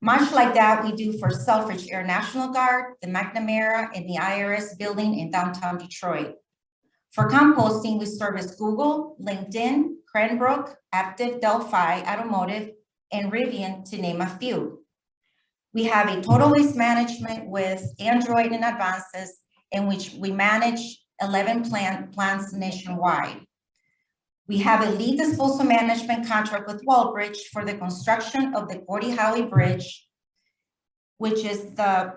Much like that, we do for Selfridge Air National Guard, the McNamara, and the IRS building in downtown Detroit. For composting, we service Google, LinkedIn, Cranbrook, Aptiv, Delphi, Automotive, and Rivian, to name a few. We have a total waste management with Android and Advances, in which we manage 11 plants nationwide. We have a lead disposal management contract with Walbridge for the construction of the Gordie Howe Bridge, which is the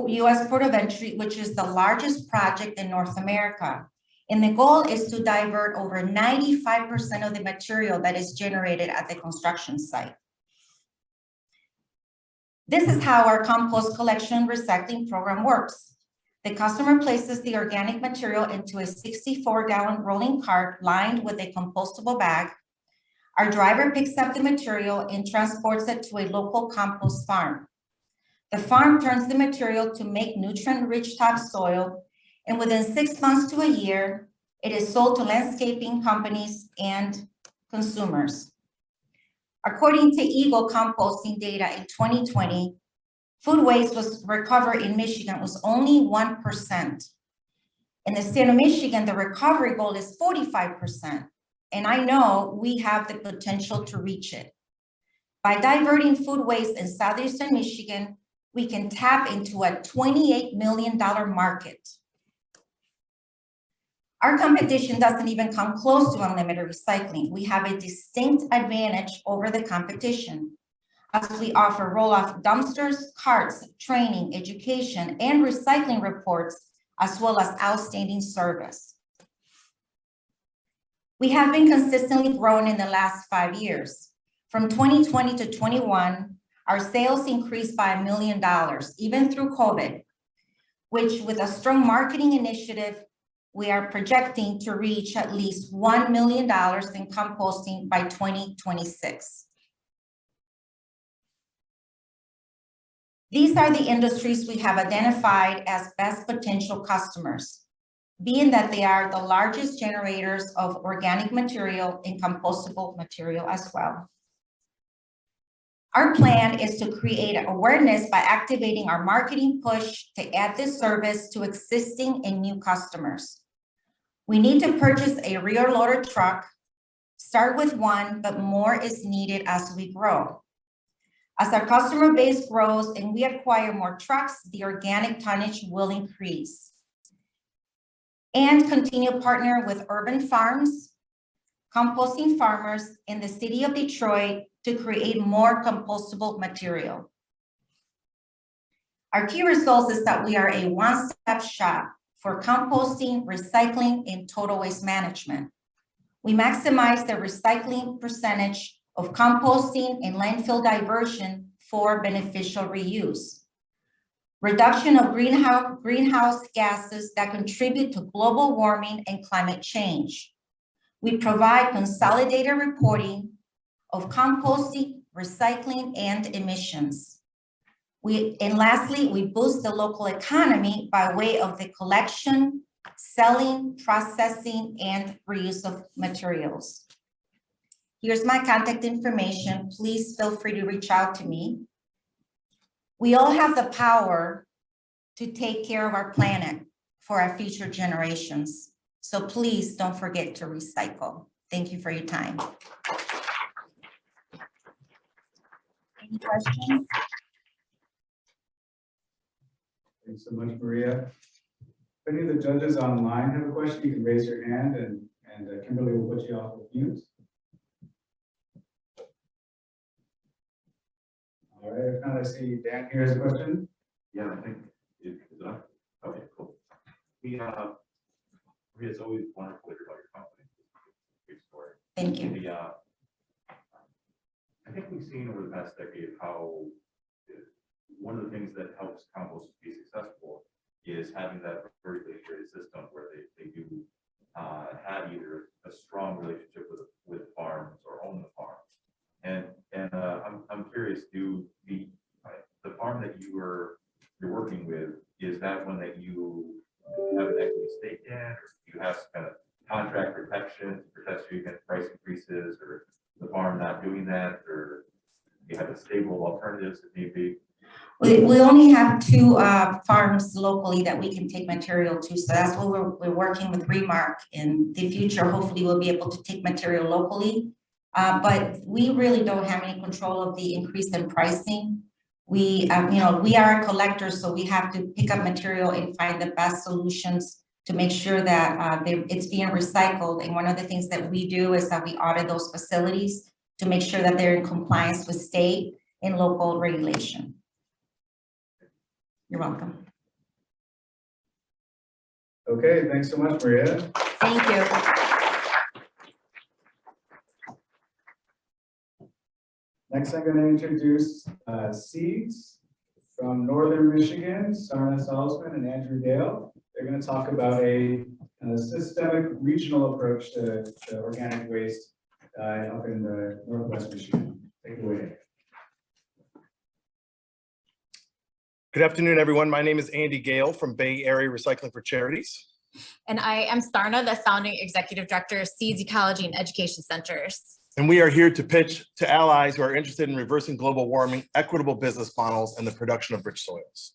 U.S. Port of Entry, which is the largest project in North America. And the goal is to divert over 95% of the material that is generated at the construction site. This is how our compost collection recycling program works. The customer places the organic material into a 64-gallon rolling cart lined with a compostable bag. Our driver picks up the material and transports it to a local compost farm. The farm turns the material to make nutrient-rich topsoil, and within 6 months to a year, it is sold to landscaping companies and consumers. According to Eagle composting data in 2020, food waste was recovered in Michigan was only 1%. In the state of Michigan, the recovery goal is 45%. And I know we have the potential to reach it. By diverting food waste in southeastern Michigan, we can tap into a $28 million market. Our competition doesn't even come close to unlimited recycling. We have a distinct advantage over the competition, as we offer roll-off dumpsters, carts, training, education, and recycling reports, as well as outstanding service. We have been consistently growing in the last 5 years. From 2020 to 21, our sales increased by $1 million, even through COVID, which, with a strong marketing initiative, we are projecting to reach at least $1 million in composting by 2026. These are the industries we have identified as best potential customers, being that they are the largest generators of organic material and compostable material as well. Our plan is to create awareness by activating our marketing push to add this service to existing and new customers. We need to purchase a rear loader truck, start with one, but more is needed as we grow. As our customer base grows and we acquire more trucks, the organic tonnage will increase. And continue to partner with urban farms, composting farmers in the city of Detroit to create more compostable material. Our key results is that we are a one-stop shop for composting, recycling, and total waste management. We maximize the recycling percentage of composting and landfill diversion for beneficial reuse. Reduction of greenhouse gases that contribute to global warming and climate change. We provide consolidated reporting of composting, recycling, and emissions. And lastly, we boost the local economy by way of the collection, selling, processing, and reuse of materials. Here's my contact information. Please feel free to reach out to me. We all have the power to take care of our planet for our future generations. So please don't forget to recycle. Thank you for your time. Any questions? Thanks so much, Maria. If any of the judges online have a question, you can raise your hand and Kimberly will put you off of mute. All right, if not, I see Dan here has a question. Yeah, I think, is it up? Okay, cool. Maria, it's always wonderful to hear about your company. Great story. Thank you. I think we've seen over the past decade how one of the things that helps compost be successful is having that vertically integrated system where they do have either a strong relationship with farms or own the farm. And I'm curious, do the farm that you're working with, is that one that you have an equity stake in, or do you have some kind of contract protection to protect you against price increases, or the farm not doing that, or you have a stable alternatives if need be? We only have 2 farms locally that we can take material to. So that's what we're working with Remark. In the future, hopefully we'll be able to take material locally. But we really don't have any control of the increase in pricing. We are a collector, so we have to pick up material and find the best solutions to make sure that it's being recycled. And one of the things that we do is that we audit those facilities to make sure that they're in compliance with state and local regulation. You're welcome. Okay, thanks so much, Maria. Thank you. Next, I'm going to introduce Seeds from Northern Michigan, Sarna Salzman and Andrew Dale. They're going to talk about a systemic regional approach to organic waste up in the Northwest Michigan. Take it away. Good afternoon, everyone. My name is Andy Gale from Bay Area Recycling for Charities. And I am Sarna, the founding executive director of Seeds Ecology and Education Centers. And we are here to pitch to allies who are interested in reversing global warming, equitable business models, and the production of rich soils.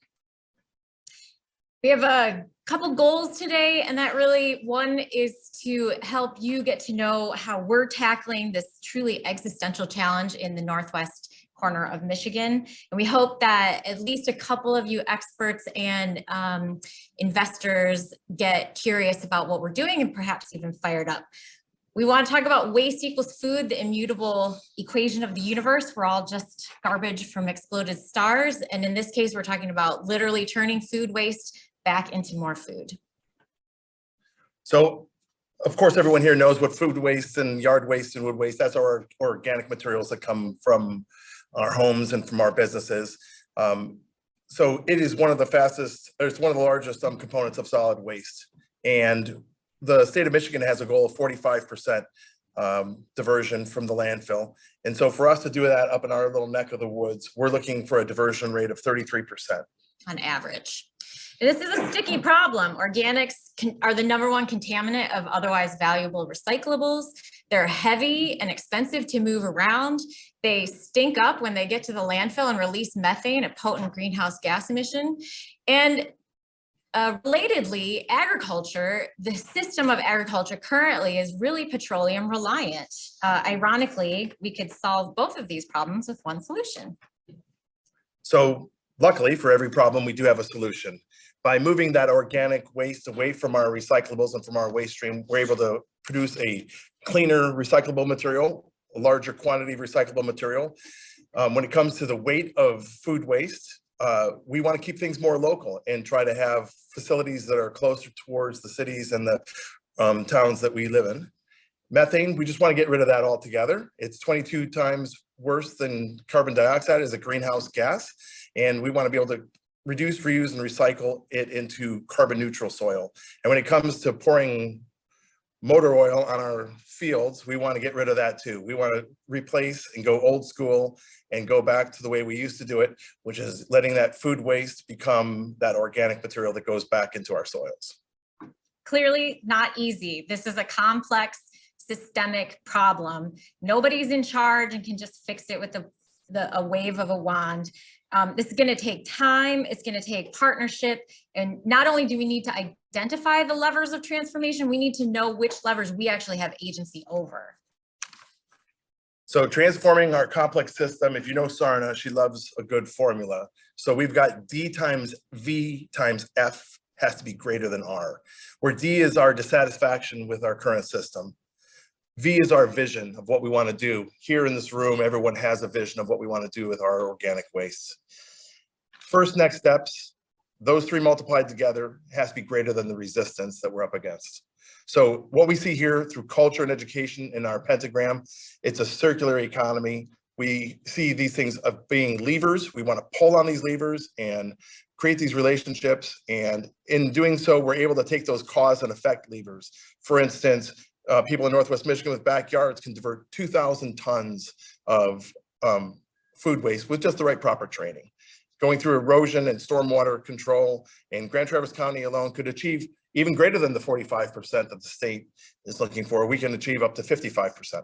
We have a couple goals today, and that really one is to help you get to know how we're tackling this truly existential challenge in the Northwest corner of Michigan. And we hope that at least a couple of you experts and investors get curious about what we're doing and perhaps even fired up. We want to talk about waste equals food, the immutable equation of the universe. We're all just garbage from exploded stars. And in this case, we're talking about literally turning food waste back into more food. So, of course, everyone here knows what food waste and yard waste and wood waste, that's our organic materials that come from our homes and from our businesses. So it is one of the fastest, it's one of the largest components of solid waste. And the state of Michigan has a goal of 45% diversion from the landfill. And so for us to do that up in our little neck of the woods, we're looking for a diversion rate of 33%. On average. And this is a sticky problem. Organics are the #1 contaminant of otherwise valuable recyclables. They're heavy and expensive to move around. They stink up when they get to the landfill and release methane, a potent greenhouse gas emission. And relatedly, agriculture, the system of agriculture currently is really petroleum reliant. Ironically, we could solve both of these problems with one solution. So luckily for every problem, we do have a solution. By moving that organic waste away from our recyclables and from our waste stream, we're able to produce a cleaner recyclable material, a larger quantity of recyclable material. When it comes to the weight of food waste, we want to keep things more local and try to have facilities that are closer towards the cities and the towns that we live in. Methane, we just want to get rid of that altogether. It's 22 times worse than carbon dioxide as a greenhouse gas. And we want to be able to reduce, reuse, and recycle it into carbon neutral soil. And when it comes to pouring motor oil on our fields, we want to get rid of that too. We want to replace and go old school and go back to the way we used to do it, which is letting that food waste become that organic material that goes back into our soils. Clearly not easy. This is a complex systemic problem. Nobody's in charge and can just fix it with a wave of a wand. This is going to take time. It's going to take partnership. And not only do we need to identify the levers of transformation, we need to know which levers we actually have agency over. So transforming our complex system, if you know Sarna, she loves a good formula. So we've got D times V times F has to be greater than R, where D is our dissatisfaction with our current system. V is our vision of what we want to do. Here in this room, everyone has a vision of what we want to do with our organic waste. First next steps, those three multiplied together has to be greater than the resistance that we're up against. So what we see here through culture and education in our pentagram, it's a circular economy. We see these things of being levers. We want to pull on these levers and create these relationships. And in doing so, we're able to take those cause and effect levers. For instance, people in Northwest Michigan with backyards can divert 2,000 tons of food waste with just the right proper training. Going through erosion and stormwater control in Grand Traverse County alone could achieve even greater than the 45% that the state is looking for. We can achieve up to 55%.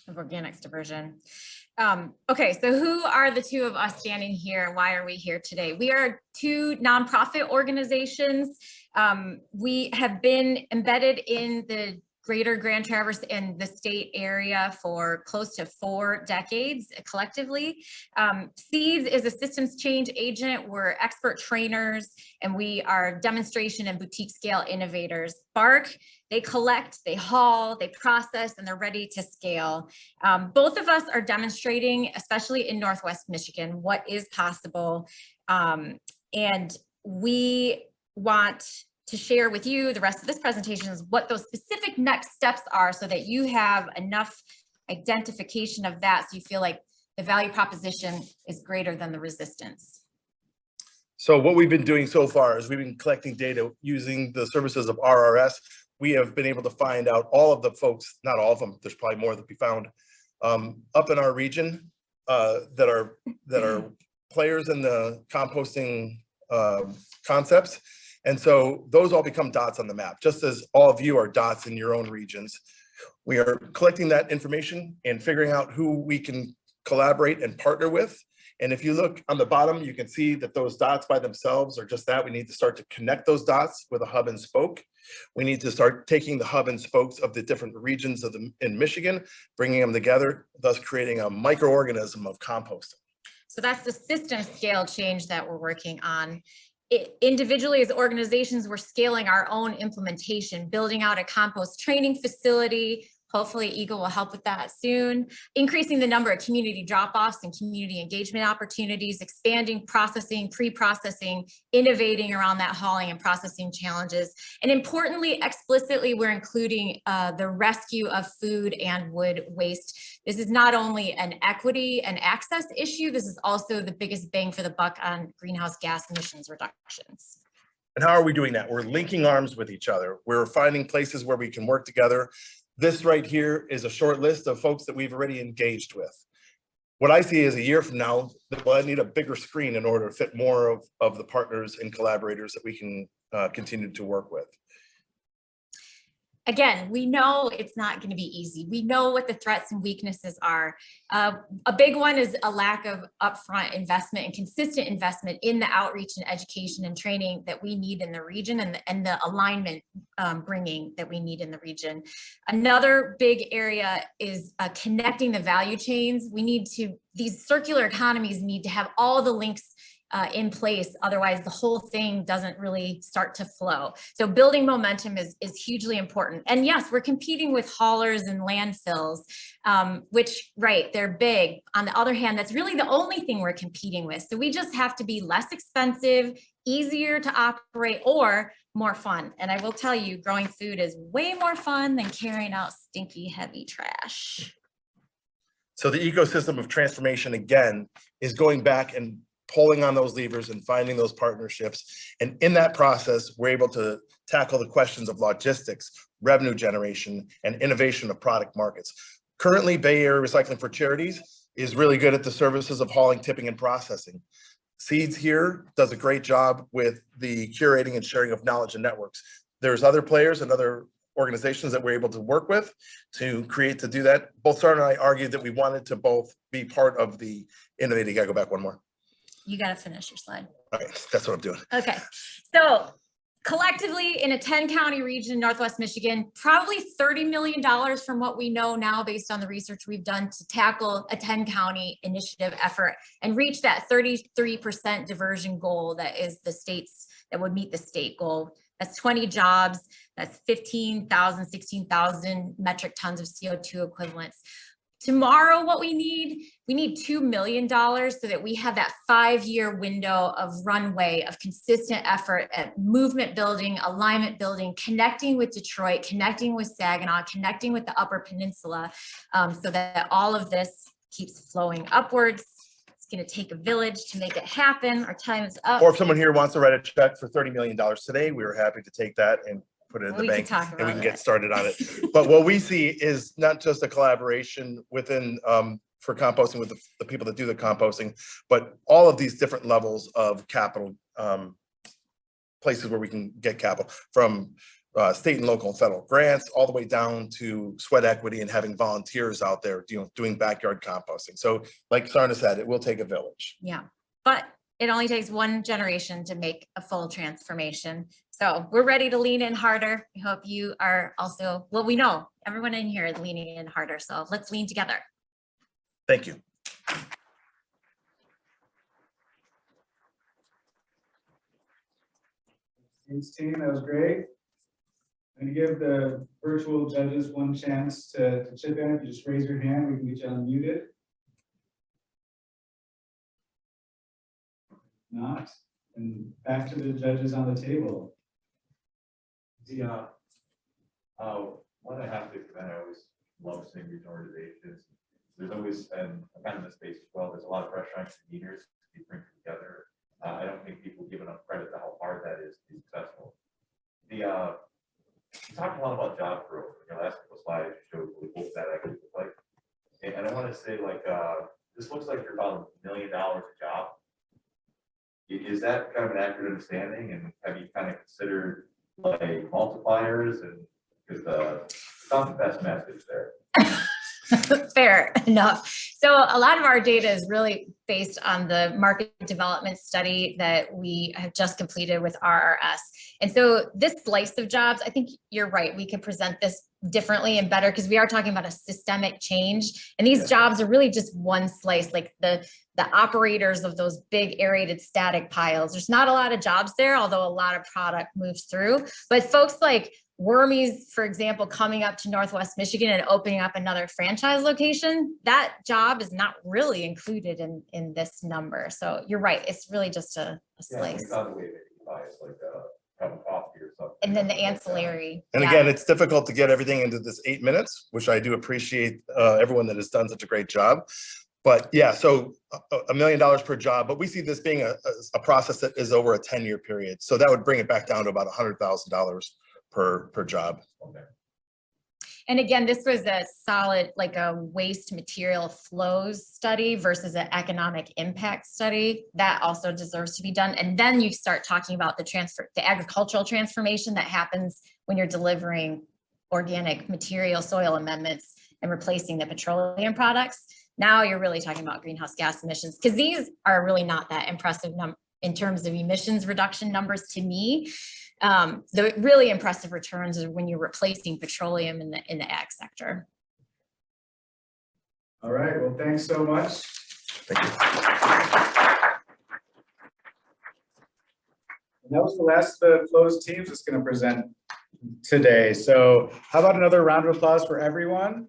Of organics diversion. Okay, so who are the two of us standing here and why are we here today? We are two nonprofit organizations. We have been embedded in the greater Grand Traverse and the state area for close to 4 decades collectively. SEEDS is a systems change agent. We're expert trainers and we are demonstration and boutique scale innovators. BARC, they collect, they haul, they process, and they're ready to scale. Both of us are demonstrating, especially in Northwest Michigan, what is possible. And we want to share with you the rest of this presentation is what those specific next steps are so that you have enough identification of that so you feel like the value proposition is greater than the resistance. So what we've been doing so far is we've been collecting data using the services of RRS. We have been able to find out all of the folks, not all of them, there's probably more that we found up in our region that are players in the composting concepts. And so those all become dots on the map, just as all of you are dots in your own regions. We are collecting that information and figuring out who we can collaborate and partner with. And if you look on the bottom, you can see that those dots by themselves are just that. We need to start to connect those dots with a hub and spoke. We need to start taking the hub and spokes of the different regions in Michigan, bringing them together, thus creating a microorganism of composting. So that's the system scale change that we're working on. Individually as organizations, we're scaling our own implementation, building out a compost training facility. Hopefully Eagle will help with that soon. Increasing the number of community drop-offs and community engagement opportunities, expanding processing, pre-processing, innovating around that hauling and processing challenges. And importantly, explicitly, we're including the rescue of food and wood waste. This is not only an equity and access issue, this is also the biggest bang for the buck on greenhouse gas emissions reductions. And how are we doing that? We're linking arms with each other. We're finding places where we can work together. This right here is a short list of folks that we've already engaged with. What I see is a year from now, well, I need a bigger screen in order to fit more of the partners and collaborators that we can continue to work with. again, we know it's not going to be easy. We know what the threats and weaknesses are. A big one is a lack of upfront investment and consistent investment in the outreach and education and training that we need in the region, and the alignment bringing that we need in the region. Another big area is connecting the value chains. These circular economies need to have all the links in place. Otherwise, the whole thing doesn't really start to flow. So building momentum is hugely important. And yes, we're competing with haulers and landfills, which, right, they're big. On the other hand, that's really the only thing we're competing with. So we just have to be less expensive, easier to operate, or more fun. And I will tell you, growing food is way more fun than carrying out stinky, heavy trash. So the ecosystem of transformation, again, is going back and pulling on those levers and finding those partnerships. And in that process, we're able to tackle the questions of logistics, revenue generation, and innovation of product markets. Currently, Bay Area Recycling for Charities is really good at the services of hauling, tipping, and processing. Seeds here does a great job with the curating and sharing of knowledge and networks. There's other players and other organizations that we're able to work with to do that. Both Sarah and I argued that we wanted to both be part of the innovating. You gotta go back one more. You got to finish your slide. All right, that's what I'm doing. Okay, so collectively in a 10-county region in Northwest Michigan, probably $30 million from what we know now based on the research we've done to tackle a 10-county initiative effort and reach that 33% diversion goal that would meet the state goal. That's 20 jobs, that's 15,000, 16,000 metric tons of CO2 equivalents. Tomorrow, what we need $2 million so that we have that 5-year window of runway of consistent effort at movement building, alignment building, connecting with Detroit, connecting with Saginaw, connecting with the Upper Peninsula, so that all of this keeps flowing upwards. It's going to take a village to make it happen. Our time is up. Or if someone here wants to write a check for $30 million today, we were happy to take that and put it in the bank and we can get started on it. But what we see is not just a collaboration within for composting with the people that do the composting, but all of these different levels of capital, places where we can get capital from state and local and federal grants, all the way down to sweat equity and having volunteers out there doing backyard composting. So like Sarna said, it will take a village. Yeah, but it only takes one generation to make a full transformation. So we're ready to lean in harder. I hope you are also, well, we know everyone in here is leaning in harder. So let's lean together. Thank you. Thanks, team, that was great. I'm gonna give the virtual judges one chance to chip in. If you just raise your hand, we can get you unmuted. Not, and back to the judges on the table. One and a half big fan, I always love seeing these organizations. There's always, and I'm kind of in the space as well, there's a lot of pressure on leaders to bring together. I don't think people give enough credit to how hard that is to be successful. You talked a lot about job growth. In your last couple of slides, you showed what that actually looks like. And I want to say, like, this looks like you're about $1 million a job. Is that kind of an accurate understanding? And have you kind of considered like multipliers, and because it's not the best message there. Fair enough. So a lot of our data is really based on the market development study that we have just completed with RRS. And so this slice of jobs, I think you're right, we could present this differently and better because we are talking about a systemic change. And these jobs are really just one slice, like the operators of those big aerated static piles. There's not a lot of jobs there, although a lot of product moves through. But folks like Wormies, for example, coming up to Northwest Michigan and opening up another franchise location, that job is not really included in this number. So you're right, it's really just a slice. And then the ancillary. And again, it's difficult to get everything into this 8 minutes, which I do appreciate everyone that has done such a great job. But yeah, so $1 million per job, but we see this being a process that is over a 10-year period. So that would bring it back down to about $100,000 per job. Okay. And again, this was a solid, like a waste material flows study versus an economic impact study. That also deserves to be done. And then you start talking about the agricultural transformation that happens when you're delivering organic material soil amendments and replacing the petroleum products. Now you're really talking about greenhouse gas emissions, because these are really not that impressive in terms of emissions reduction numbers to me. The really impressive returns are when you're replacing petroleum in the ag sector. All right, well, thanks so much. Thank you. And that was the last of the closed teams that's going to present today. So how about another round of applause for everyone?